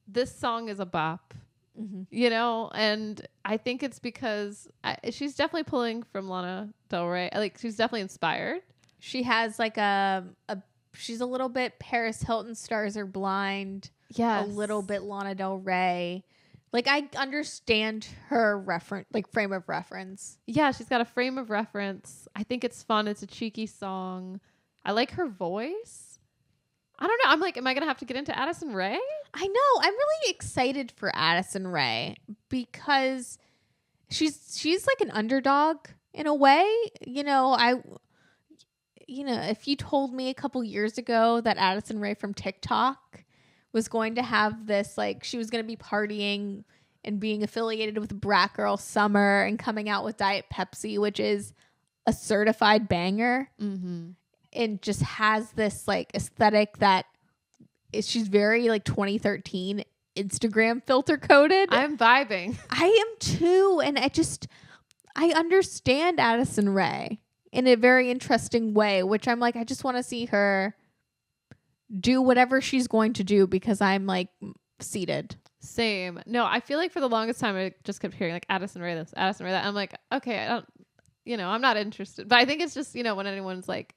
this song is a bop. Mm-hmm. And I think it's because she's definitely pulling from Lana Del Rey. Like, she's definitely inspired. She has like she's a little bit Paris Hilton, Stars Are Blind. Yes. A little bit Lana Del Rey. Like, I understand her frame of reference. Yeah, she's got a frame of reference. I think it's fun. It's a cheeky song. I like her voice. I don't know. I'm like, am I going to have to get into Addison Rae? I know. I'm really excited for Addison Rae because she's like an underdog in a way. If you told me a couple years ago that Addison Rae from TikTok was going to have this, like, she was going to be partying and being affiliated with Brat Girl Summer and coming out with Diet Pepsi, which is a certified banger, and just has this like aesthetic that she's very like 2013 Instagram filter coded. I'm vibing. I am too, and I understand Addison Rae in a very interesting way, which I'm like, I just want to see her do whatever she's going to do because I'm like seated. Same. No, I feel like for the longest time I just kept hearing like Addison Rae this, Addison Rae that. I'm like, okay, I don't, I'm not interested. But I think it's just, when anyone's like,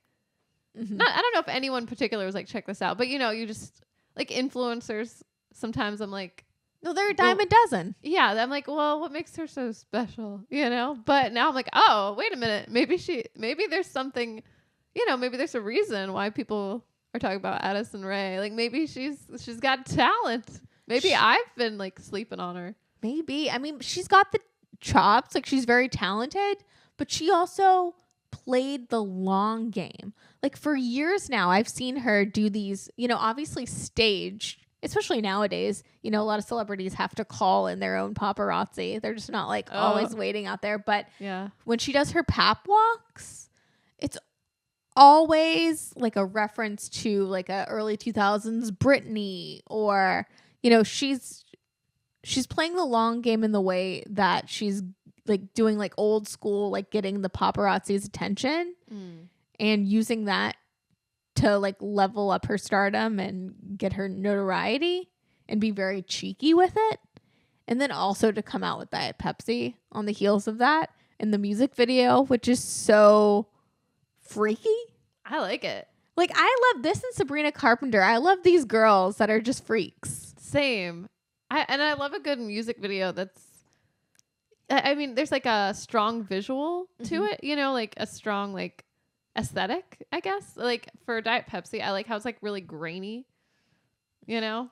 I don't know if anyone in particular was like, check this out. But, you just like influencers. Sometimes I'm like, no, they're a dime a dozen. Yeah. I'm like, well, what makes her so special? But now I'm like, oh, wait a minute. Maybe there's something, maybe there's a reason why people are talking about Addison Rae. Like, maybe she's got talent. Maybe I've been like sleeping on her. Maybe. I mean, she's got the chops. Like, she's very talented, but she also played the long game. Like, for years now, I've seen her do these, obviously staged, especially nowadays. A lot of celebrities have to call in their own paparazzi. They're just not like always waiting out there. But yeah, when she does her pap walks, it's always like a reference to like a early 2000s Britney, or she's playing the long game in the way that she's like doing like old school, like getting the paparazzi's attention and using that to like level up her stardom and get her notoriety and be very cheeky with it. And then also to come out with Diet Pepsi on the heels of that and the music video, which is so freaky. I like it. Like, I love this and Sabrina Carpenter. I love these girls that are just freaks. Same. I love a good music video that's, I mean, there's like a strong visual to it, like a strong like aesthetic, I guess. Like for Diet Pepsi, I like how it's like really grainy, and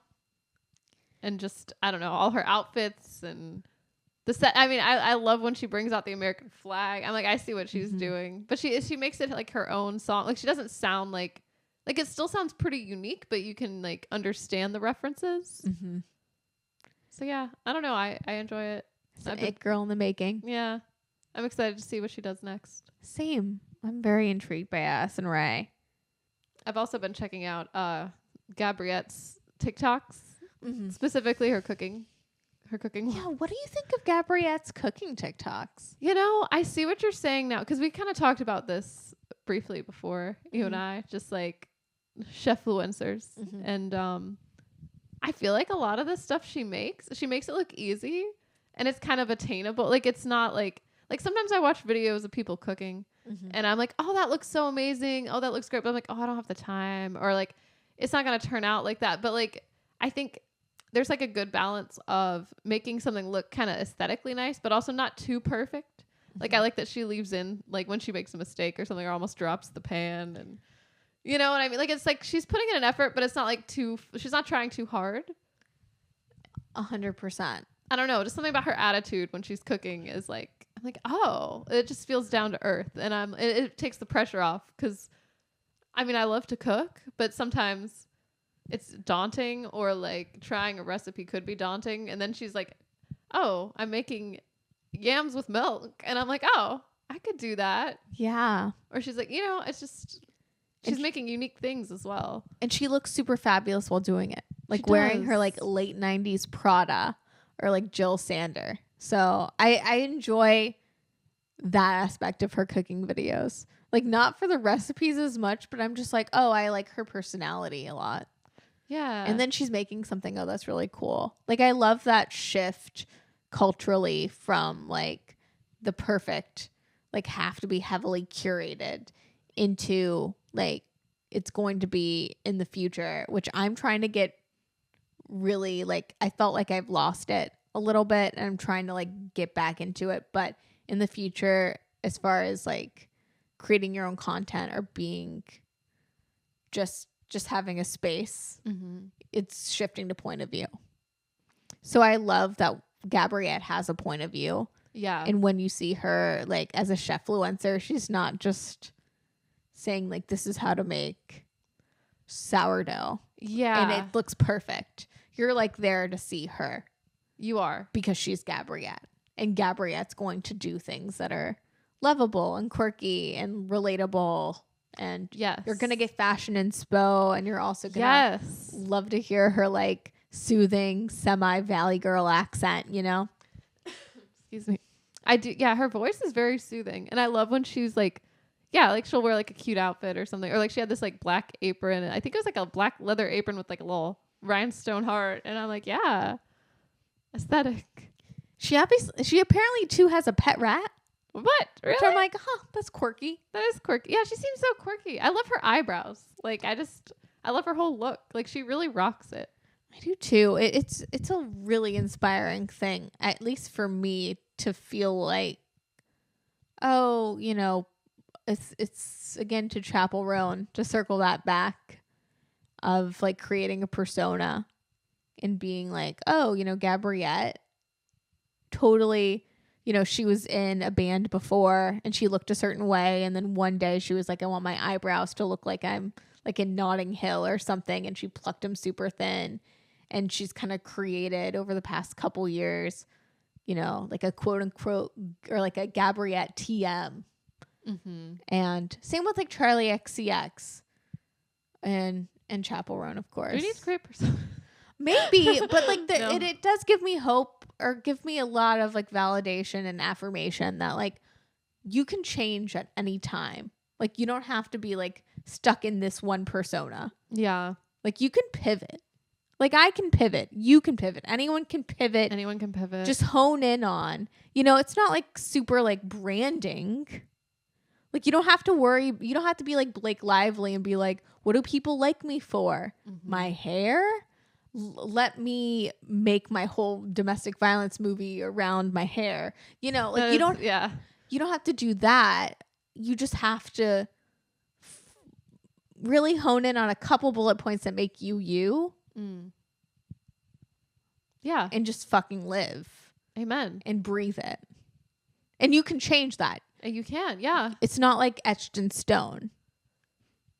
just, I don't know, all her outfits and the set. I mean, I love when she brings out the American flag. I'm like, I see what she's doing, but she makes it like her own song. Like, she doesn't sound like it still sounds pretty unique, but you can like understand the references. So yeah, I don't know. I enjoy it. It's an it girl in the making. Yeah. I'm excited to see what she does next. Same. I'm very intrigued by Addison Rae. I've also been checking out Gabriette's TikToks, specifically her cooking. Yeah, what do you think of Gabriette's cooking TikToks? I see what you're saying now, because we kind of talked about this briefly before, you and I, just like chefluencers. And I feel like a lot of the stuff she makes it look easy and it's kind of attainable. Like, it's not like sometimes I watch videos of people cooking and I'm like, oh, that looks so amazing. Oh, that looks great. But I'm like, oh, I don't have the time, or like, it's not going to turn out like that. But like, I think there's like a good balance of making something look kind of aesthetically nice, but also not too perfect. Like, I like that she leaves in like when she makes a mistake or something, or almost drops the pan, and you know what I mean? Like, it's like she's putting in an effort, but it's not like she's not trying too hard. 100%. I don't know, just something about her attitude when she's cooking is like, I'm like, oh, it just feels down to earth. And it takes the pressure off because, I mean, I love to cook, but sometimes it's daunting, or like trying a recipe could be daunting. And then she's like, oh, I'm making yams with milk. And I'm like, oh, I could do that. Yeah. Or she's like, you know, it's just, she's making unique things as well. And she looks super fabulous while doing it. Like She wearing does. her like late 90s Prada or like Jill Sander. So I enjoy that aspect of her cooking videos. Like not for the recipes as much, but I'm just like, oh, I like her personality a lot. Yeah. And then she's making something, oh, that's really cool. Like I love that shift culturally from like the perfect, like have to be heavily curated into like it's going to be in the future, which I'm trying to get really like, I felt like I've lost it a little bit and I'm trying to like get back into it. But in the future, as far as like creating your own content or being just having a space, it's shifting to point of view. So I love that Gabriette has a point of view. Yeah. And when you see her like as a chefluencer, she's not just saying like this is how to make sourdough. Yeah. And it looks perfect. You're like there to see her You are. because she's Gabriette. And Gabriette's going to do things that are lovable and quirky and relatable. And Yes. you're going to get fashion inspo. And you're also going to Yes. love to hear her like soothing semi-Valley Girl accent, you know? Excuse me. I do. Yeah. Her voice is very soothing. And I love when she's like, yeah, like she'll wear like a cute outfit or something. Or like she had this like black apron. I think it was like a black leather apron with like a little rhinestone heart. And I'm like, yeah, aesthetic. She apparently too has a pet rat. What? Really? So I'm like, that's quirky. That is quirky. Yeah, she seems so quirky. I love her eyebrows. Like I love her whole look. Like she really rocks it. I do too. It's a really inspiring thing, at least for me, to feel like, oh, you know, it's again to Chapel Roan, to circle that back, of like creating a persona and being like, oh, you know, Gabriette totally, you know, she was in a band before and she looked a certain way, and then one day she was like, I want my eyebrows to look like I'm like in Notting Hill or something, and she plucked them super thin. And she's kind of created over the past couple years, you know, like a quote unquote or like a Gabriette TM. And same with like Charlie XCX and Chapel Roan, of course. We need to create persona. Maybe, but like No. it does give me hope, or give me a lot of like validation and affirmation that like you can change at any time. Like you don't have to be like stuck in this one persona. Yeah. Like you can pivot. Like I can pivot. You can pivot. Anyone can pivot. Anyone can pivot. Just hone in on, you know, it's not like super like branding. Like you don't have to worry. You don't have to be like Blake Lively and be like, what do people like me for? My hair? Let me make my whole domestic violence movie around my hair. You know, like you don't have to do that. You just have to really hone in on a couple bullet points that make you. Yeah. And just fucking live. Amen. And breathe it. And you can change that. And you can. Yeah. It's not like etched in stone.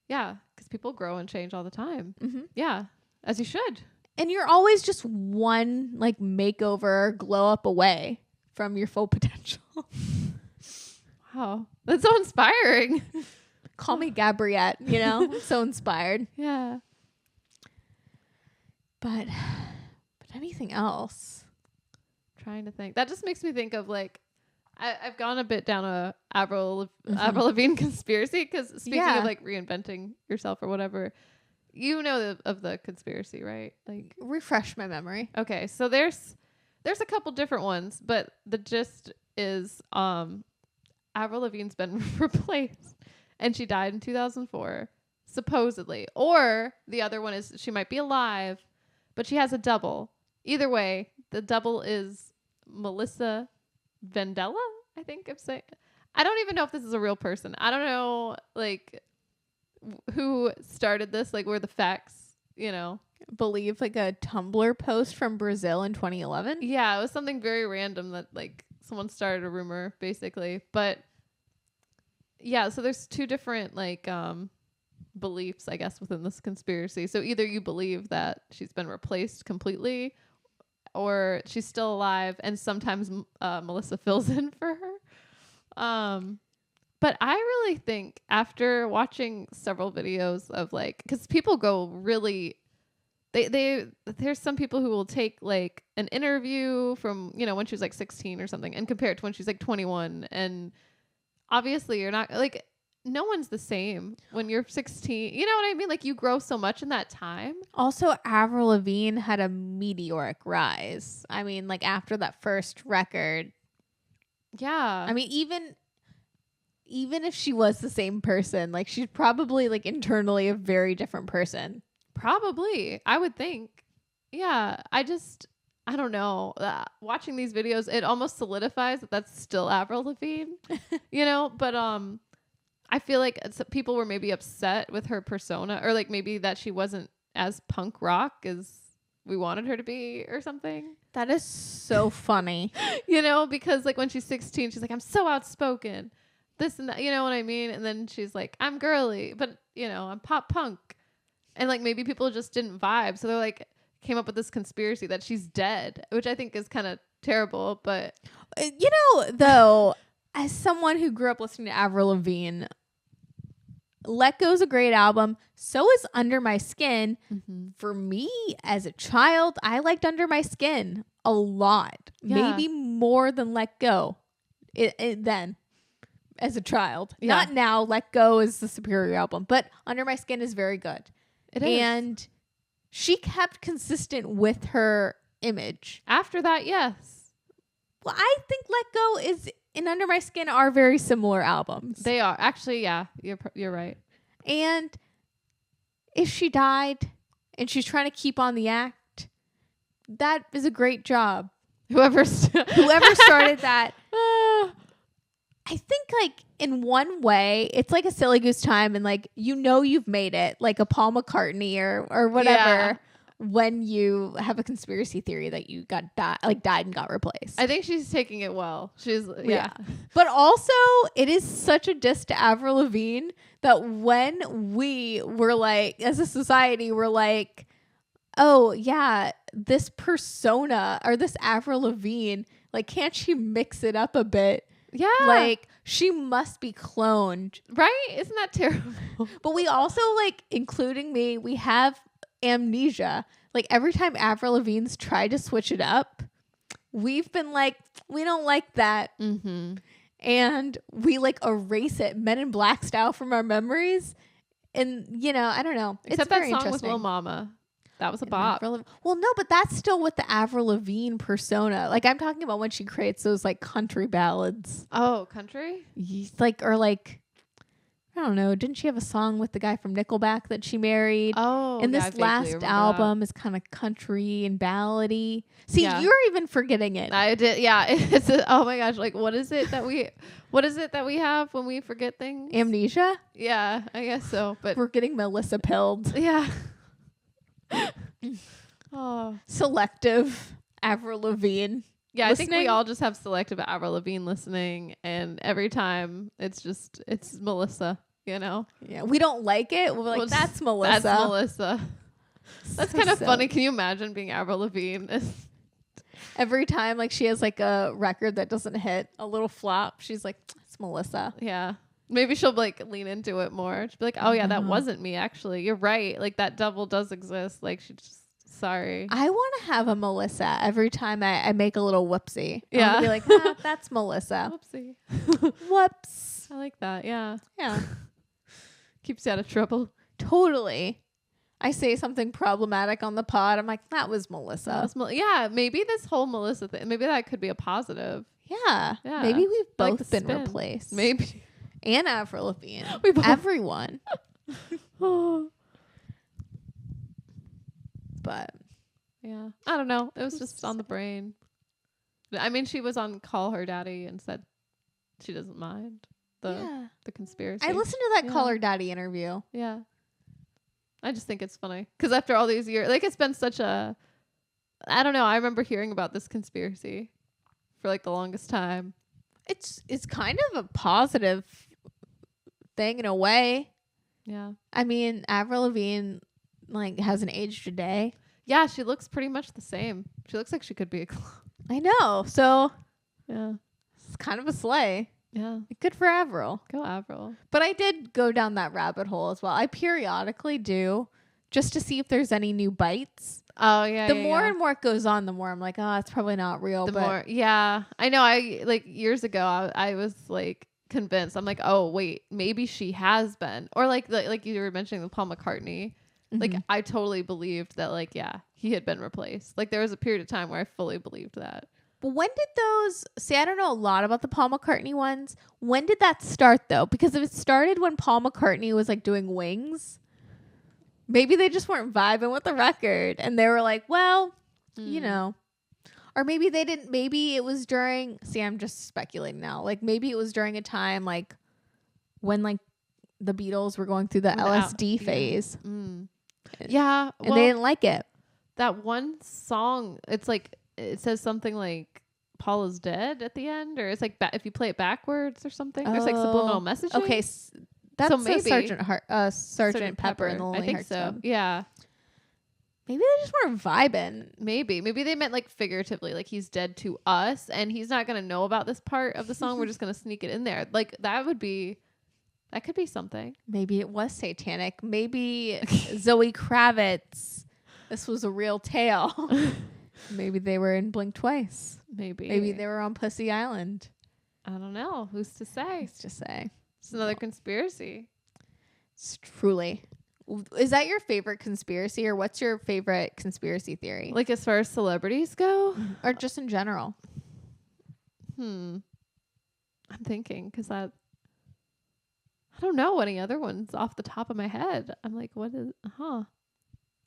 Yeah. Because people grow and change all the time. Yeah. As you should. And you're always just one like makeover, glow up away from your full potential. Wow. That's so inspiring. Call me Gabriette, you know? I'm so inspired. Yeah. But anything else? Trying to think. That just makes me think of like, I've gone a bit down a Avril Lavigne conspiracy, because speaking of like reinventing yourself or whatever, you know of the conspiracy, right? Like refresh my memory. Okay, so there's a couple different ones, but the gist is Avril Lavigne's been replaced, and she died in 2004 supposedly, or the other one is she might be alive, but she has a double. Either way, the double is Melissa Vandella, I think I'm saying. I don't even know if this is a real person. I don't know, like, who started this, like, where the facts, you know. believe like a Tumblr post from Brazil in 2011. Yeah, it was something very random that like someone started a rumor basically. But yeah, so there's two different like beliefs, I guess, within this conspiracy. So either you believe that she's been replaced completely or she's still alive and sometimes Melissa fills in for her. But I really think after watching several videos of like, because people go really, there's some people who will take like an interview from, you know, when she was like 16 or something and compare it to when she's like 21. And obviously you're not like, no one's the same when you're 16. You know what I mean? Like you grow so much in that time. Also, Avril Lavigne had a meteoric rise. I mean, like after that first record. Yeah. I mean, even if she was the same person, like she's probably like internally a very different person. Probably, I would think. Yeah, I don't know. Watching these videos, it almost solidifies that that's still Avril Lavigne, you know? But I feel like people were maybe upset with her persona, or like maybe that she wasn't as punk rock as we wanted her to be or something. That is so funny. You know, because like when she's 16, she's like, I'm so outspoken. This and that, you know what I mean? And then she's like, I'm girly, but you know, I'm pop punk. And like maybe people just didn't vibe. So they're like, came up with this conspiracy that she's dead, which I think is kind of terrible. But you know, though, as someone who grew up listening to Avril Lavigne, Let Go's a great album. So is Under My Skin. mm-hmm. For me as a child, I liked Under My Skin a lot. Yeah. Maybe more than Let Go. Then. As a child. Yeah. Not now. Let Go is the superior album. But Under My Skin is very good. It is. And she kept consistent with her image. After that, yes. Well, I think Let Go and Under My Skin are very similar albums. They are. Actually, yeah. You're right. And if she died and she's trying to keep on the act, that is a great job. Whoever started that. I think like in one way, it's like a silly goose time and like, you know, you've made it like a Paul McCartney or whatever when you have a conspiracy theory that you died and got replaced. I think she's taking it well. She's yeah. But also it is such a diss to Avril Lavigne that when we were like, as a society, we're like, oh yeah, this persona or this Avril Lavigne, like, can't she mix it up a bit? Yeah. Like, she must be cloned. Right? Isn't that terrible? But we also, like, including me, we have amnesia. Like, every time Avril Lavigne's tried to switch it up, we've been like, we don't like that. Mm-hmm. And we, like, erase it Men in Black style from our memories. And, you know, I don't know. Except it's very that song with interesting. Lil Mama. That was a bop. Well, no, but that's still with the Avril Lavigne persona. Like, I'm talking about when she creates those like country ballads. Oh, country? Like, or like, I don't know. Didn't she have a song with the guy from Nickelback that she married? Oh, and yeah, this last album is kind of country and ballady. See, you're even forgetting it. I did. Yeah. Oh my gosh. Like, what is it that we have when we forget things? Amnesia? Yeah, I guess so. But we're getting Melissa pilled. Yeah. Oh, selective Avril Lavigne. Yeah, listening. I think we all just have selective Avril Lavigne listening, and every time it's Melissa, you know. Yeah, we don't like it. We're like, that's Melissa. That's Melissa. That's kind of funny. Can you imagine being Avril Lavigne? Every time, like, she has like a record that doesn't hit, a little flop, she's like, it's Melissa. Yeah. Maybe she'll like lean into it more. She'll be like, oh yeah, that wasn't me actually. You're right. Like, that devil does exist. Like, she just, sorry. I want to have a Melissa every time I make a little whoopsie. Yeah. I'll be like, that's Melissa. Whoopsie. Whoops. I like that. Yeah. Yeah. Keeps you out of trouble. Totally. I say something problematic on the pod. I'm like, that was Melissa. Yeah. Maybe this whole Melissa thing, maybe that could be a positive. Yeah. Yeah. Maybe we've Like both the been spin. replaced. Maybe. And Avril Lavigne. We both. Everyone. Oh. But yeah, I don't know. It was just on the brain. I mean, she was on Call Her Daddy and said she doesn't mind the conspiracy. I listened to that Call Her Daddy interview. Yeah. I just think it's funny because after all these years, like it's been such a, I don't know. I remember hearing about this conspiracy for like the longest time. It's kind of a positive thing in a way. Yeah. I mean, Avril Lavigne like hasn't aged a day. Yeah, she looks pretty much the same. She looks like she could be a clone. I know. So Yeah. it's kind of a slay. Yeah. Good for Avril. Go Avril. But I did go down that rabbit hole as well. I periodically do just to see if there's any new bites. Oh, yeah. The more and more it goes on, the more I'm like, oh, it's probably not real. The but more. Yeah. I know. I like years ago, I was like convinced. I'm like, oh, wait, maybe she has been. Or like you were mentioning with Paul McCartney. Like, I totally believed that, like, yeah, he had been replaced. Like, there was a period of time where I fully believed that. But when did those... See, I don't know a lot about the Paul McCartney ones. When did that start, though? Because if it started when Paul McCartney was, like, doing Wings, maybe they just weren't vibing with the record. And they were like, well, you know. Or maybe they didn't... Maybe it was during... See, I'm just speculating now. Like, maybe it was during a time, like, when, like, the Beatles were going through the LSD phase. Yeah. And they didn't like it. That one song, it's like... It says something like Paul is dead at the end, or it's like if you play it backwards or something. There's like subliminal messaging. Okay, that's so maybe Sergeant Pepper and the Lonely I think Hearts so. Club. Yeah, maybe they just weren't vibing. Maybe they meant like figuratively, like he's dead to us, and he's not gonna know about this part of the song. We're just gonna sneak it in there. Like that could be something. Maybe it was satanic. Maybe Zoe Kravitz. This was a real tale. Maybe they were in Blink Twice. Maybe they were on Pussy Island. I don't know. Who's to say? Who's to say? It's another conspiracy. It's truly. Is that your favorite conspiracy, or what's your favorite conspiracy theory? Like as far as celebrities go? Or just in general? I'm thinking because I don't know any other ones off the top of my head. I'm like, what is,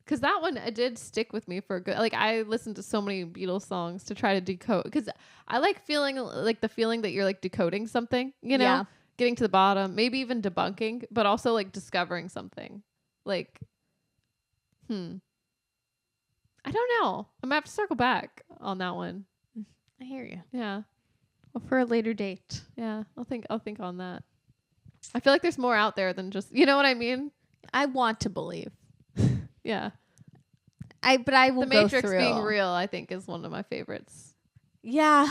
because that one it did stick with me for a good. Like I listened to so many Beatles songs to try to decode. Because I like feeling like the feeling that you're like decoding something. You know, getting to the bottom, maybe even debunking, but also like discovering something. Like, I don't know. I'm gonna have to circle back on that one. I hear you. Yeah. Well, for a later date. Yeah, I'll think on that. I feel like there's more out there than just, you know what I mean? I want to believe. Yeah. But I will The go Matrix through. being real, I think, is one of my favorites. Yeah.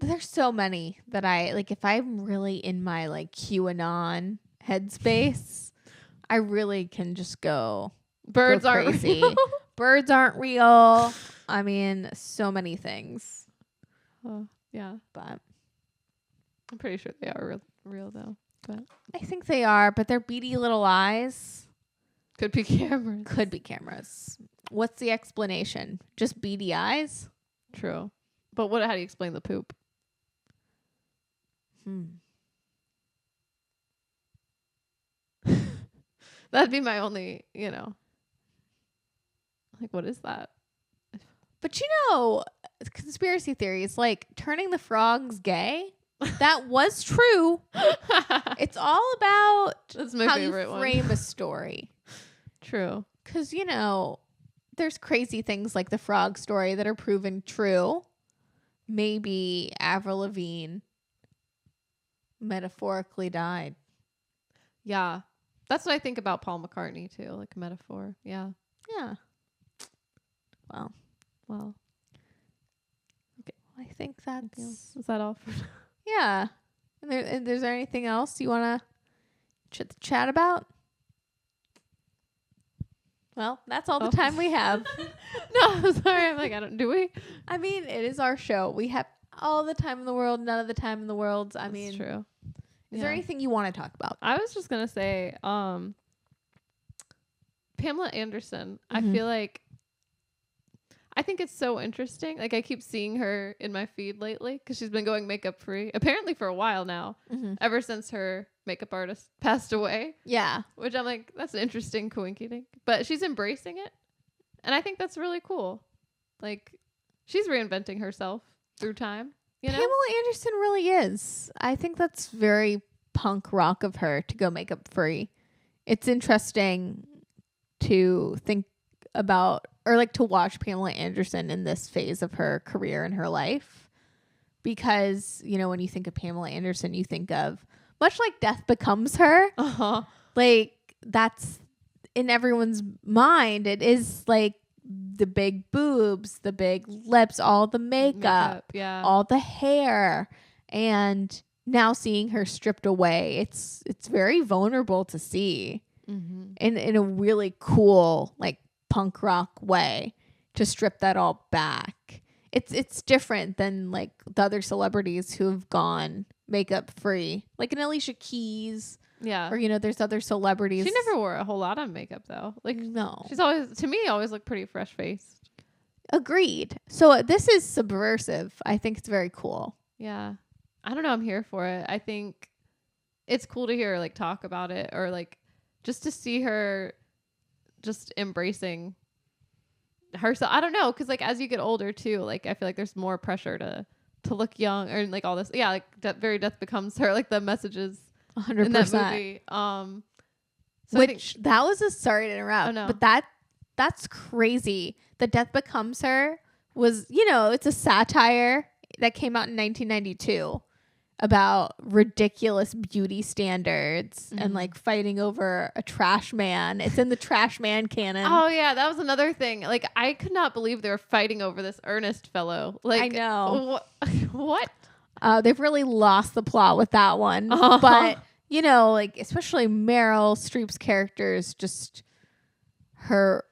There's so many that I like. If I'm really in my like QAnon headspace, I really can just go. Birds aren't crazy. real. Birds aren't real. I mean, so many things. Yeah. But I'm pretty sure they are real though. But I think they are. But they're beady little eyes. could be cameras. Could be cameras. What's the explanation? Just beady eyes? True. But how do you explain the poop? That'd be my only, like, what is that? But conspiracy theories, like turning the frogs gay, that was true. It's all about That's my how favorite you frame a story. True. Because, there's crazy things like the frog story that are proven true. Maybe Avril Lavigne metaphorically died. Yeah. That's what I think about Paul McCartney, too. Like a metaphor. Yeah. Yeah. Well. Okay. I think that's... Is that all for now? Yeah. And is there anything else you want to chat about? Well, that's all the time we have. No, sorry. I'm like, do we? I mean, it is our show. We have all the time in the world, none of the time in the world. I mean, true. Is there anything you want to talk about? I was just going to say, Pamela Anderson, I feel like, I think it's so interesting. Like I keep seeing her in my feed lately because she's been going makeup free, apparently for a while now, ever since her makeup artist passed away. Yeah. Which I'm like, that's an interesting coinkydink. But she's embracing it. And I think that's really cool. Like she's reinventing herself through time. Pamela Anderson really is. I think that's very punk rock of her to go makeup free. It's interesting to think about or like to watch Pamela Anderson in this phase of her career and her life, because, you know, when you think of Pamela Anderson, you think of much like Death Becomes Her. Like that's in everyone's mind. It is like the big boobs, the big lips, all the makeup, all the hair. And now seeing her stripped away, it's very vulnerable to see in a really cool, like, punk rock way, to strip that all back. It's different than like the other celebrities who have gone makeup free, like an Alicia Keys. Yeah. Or, you know, there's other celebrities. She never wore a whole lot of makeup though. Like, no. She's always, to me, always looked pretty fresh faced. Agreed. So this is subversive. I think it's very cool. Yeah. I don't know. I'm here for it. I think it's cool to hear her like talk about it, or like just to see her just embracing herself. I don't know. Cause like as you get older too, like I feel like there's more pressure to look young, or like all this. Yeah. Like very Death Becomes Her, like the messages 100%. in that movie. So which that was sorry to interrupt, oh, no. but that's crazy. The Death Becomes Her was, you know, it's a satire that came out in 1992 about ridiculous beauty standards and like fighting over a trash man. It's in the trash man canon. Oh yeah, that was another thing. Like I could not believe they were fighting over this Ernest fellow. Like I know. What? They've really lost the plot with that one. But, you know, like especially Meryl Streep's characters, just her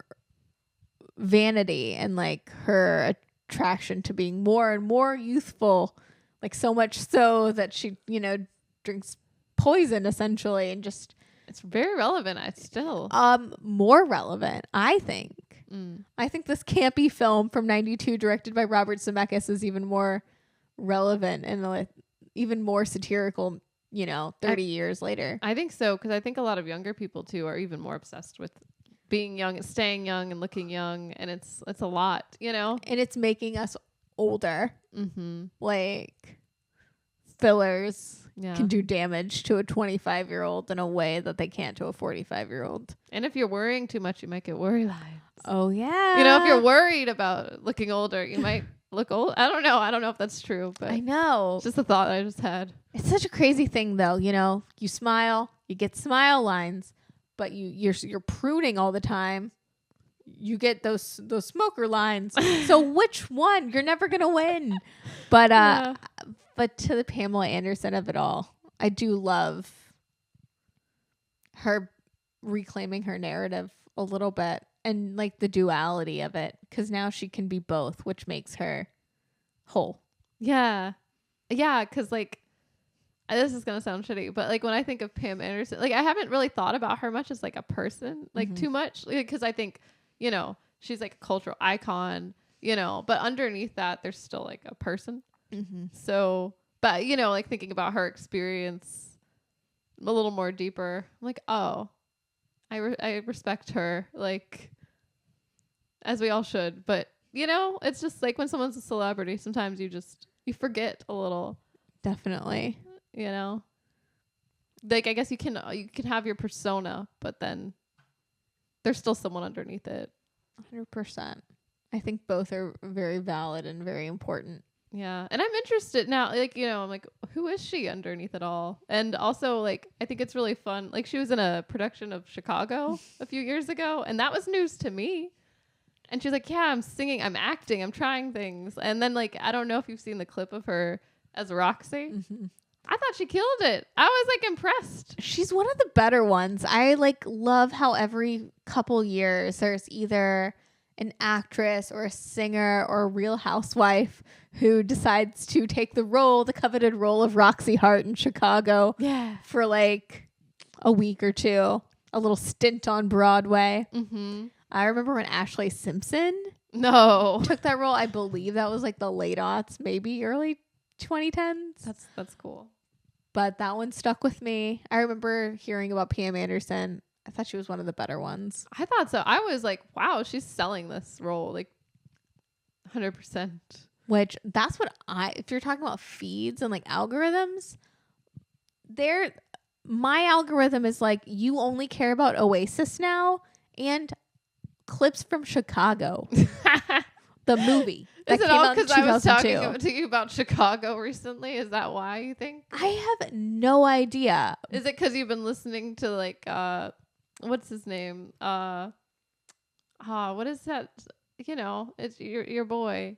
vanity and like her attraction to being more and more youthful, like so much so that she, you know, drinks poison essentially, and just it's very relevant. Still more relevant, I think. I think this campy film from 92 directed by Robert Zemeckis is even more relevant and like even more satirical, you know, 30 years later. I think so, because I think a lot of younger people too are even more obsessed with being young and staying young and looking young, and it's a lot, you know, and it's making us older. Like fillers can do damage to a 25-year-old in a way that they can't to a 45-year-old. And if you're worrying too much, you might get worry lines. Oh yeah, you know, if you're worried about looking older, you might look old. I don't know if that's true, but I know, it's just a thought I just had. It's such a crazy thing though, you know, you smile, you get smile lines, but you're pruning all the time, you get those smoker lines. So which one? You're never gonna win. But but to the Pamela Anderson of it all, I do love her reclaiming her narrative a little bit, and like the duality of it, because now she can be both, which makes her whole. Yeah, because like, this is gonna sound shitty, but like when I think of Pam Anderson, like I haven't really thought about her much as like a person, like too much, because I think, you know, she's like a cultural icon, you know, but underneath that there's still like a person. So, but you know, like thinking about her experience a little more deeper, I'm like, oh, I respect her, like, as we all should. But you know, it's just like when someone's a celebrity, sometimes you forget a little. Definitely. You know, like I guess you can have your persona, but then there's still someone underneath it. 100%. I think both are very valid and very important. Yeah. And I'm interested now, like, you know, I'm like, who is she underneath it all? And also, like, I think it's really fun. Like, she was in a production of Chicago a few years ago, and that was news to me. And she's like, yeah, I'm singing, I'm acting, I'm trying things. And then, like, I don't know if you've seen the clip of her as Roxy. I thought she killed it. I was like impressed. She's one of the better ones. I like love how every couple years there's either an actress or a singer or a real housewife who decides to take the coveted role of Roxy Hart in Chicago for like a week or two, a little stint on Broadway. I remember when Ashley Simpson took that role. I believe that was like the late aughts, maybe early 2010s. That's cool. But that one stuck with me. I remember hearing about Pam Anderson. I thought she was one of the better ones. I thought so. I was like, wow, she's selling this role like 100%. Which that's what if you're talking about feeds and like algorithms, my algorithm is like, you only care about Oasis now and clips from Chicago, the movie. Is it all because I was talking to you about Chicago recently? Is that why you think? I have no idea. Is it because you've been listening to like what's his name? What is that? You know, it's your boy.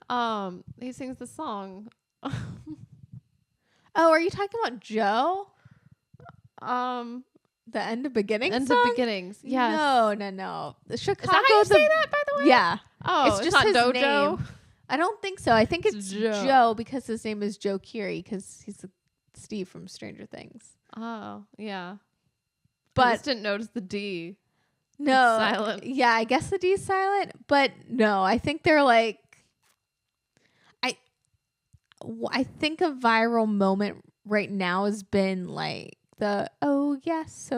He sings the song. Oh, are you talking about Joe? The End of Beginnings. End song? of Beginnings. Yes. No. The Chicago. Is that how you say that, by the way? Yeah. Oh, it's just not his Dojo. name. I don't think so. I think it's Joe because his name is Joe Keery because he's Steve from Stranger Things. Oh, yeah. But I just didn't notice the D. No. It's silent. Yeah, I guess the D is silent. But no, I think they're like. I think a viral moment right now has been like the oh yes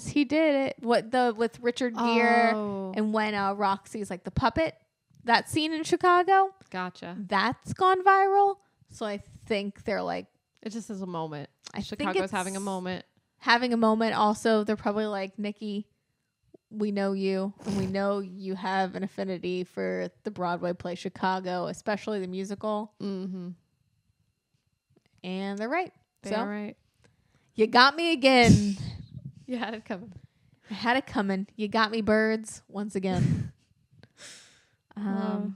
he did it. With Richard Gere and when Roxy's like the puppet, that scene in Chicago. Gotcha. That's gone viral. So I think they're like it just is a moment. I Chicago's having a moment. Having a moment. Also, they're probably like, Nikki, we know you, and we know you have an affinity for the Broadway play Chicago, especially the musical. Mm-hmm. And they're right. They're right. You got me again. You had it coming. I had it coming. You got me, birds, once again. But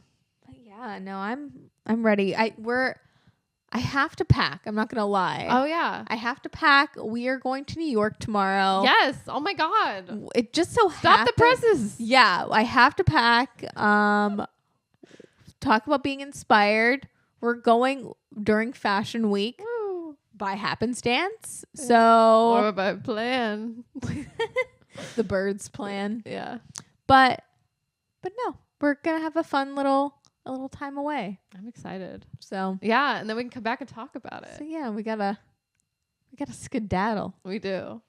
yeah, no, I'm ready. I have to pack. I'm not gonna lie. Oh yeah. I have to pack. We are going to New York tomorrow. Yes. Oh my God. It just so Stop the presses. Yeah, I have to pack. Talk about being inspired. We're going during Fashion Week. Woo. By happenstance. So or by plan. The birds plan. Yeah. But no, we're gonna have a fun little time away. I'm excited. So yeah, and then we can come back and talk about it. So yeah, we gotta skedaddle. We do.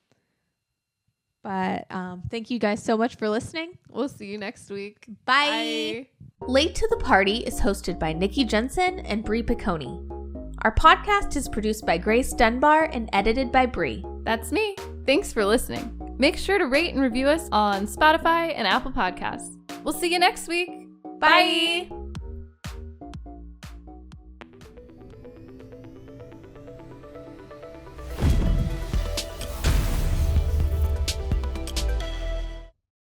But thank you guys so much for listening. We'll see you next week. Bye. Bye. Late to the Party is hosted by Nikki Jensen and Brie Piccone. Our podcast is produced by Grace Dunbar and edited by Brie. That's me. Thanks for listening. Make sure to rate and review us on Spotify and Apple Podcasts. We'll see you next week. Bye.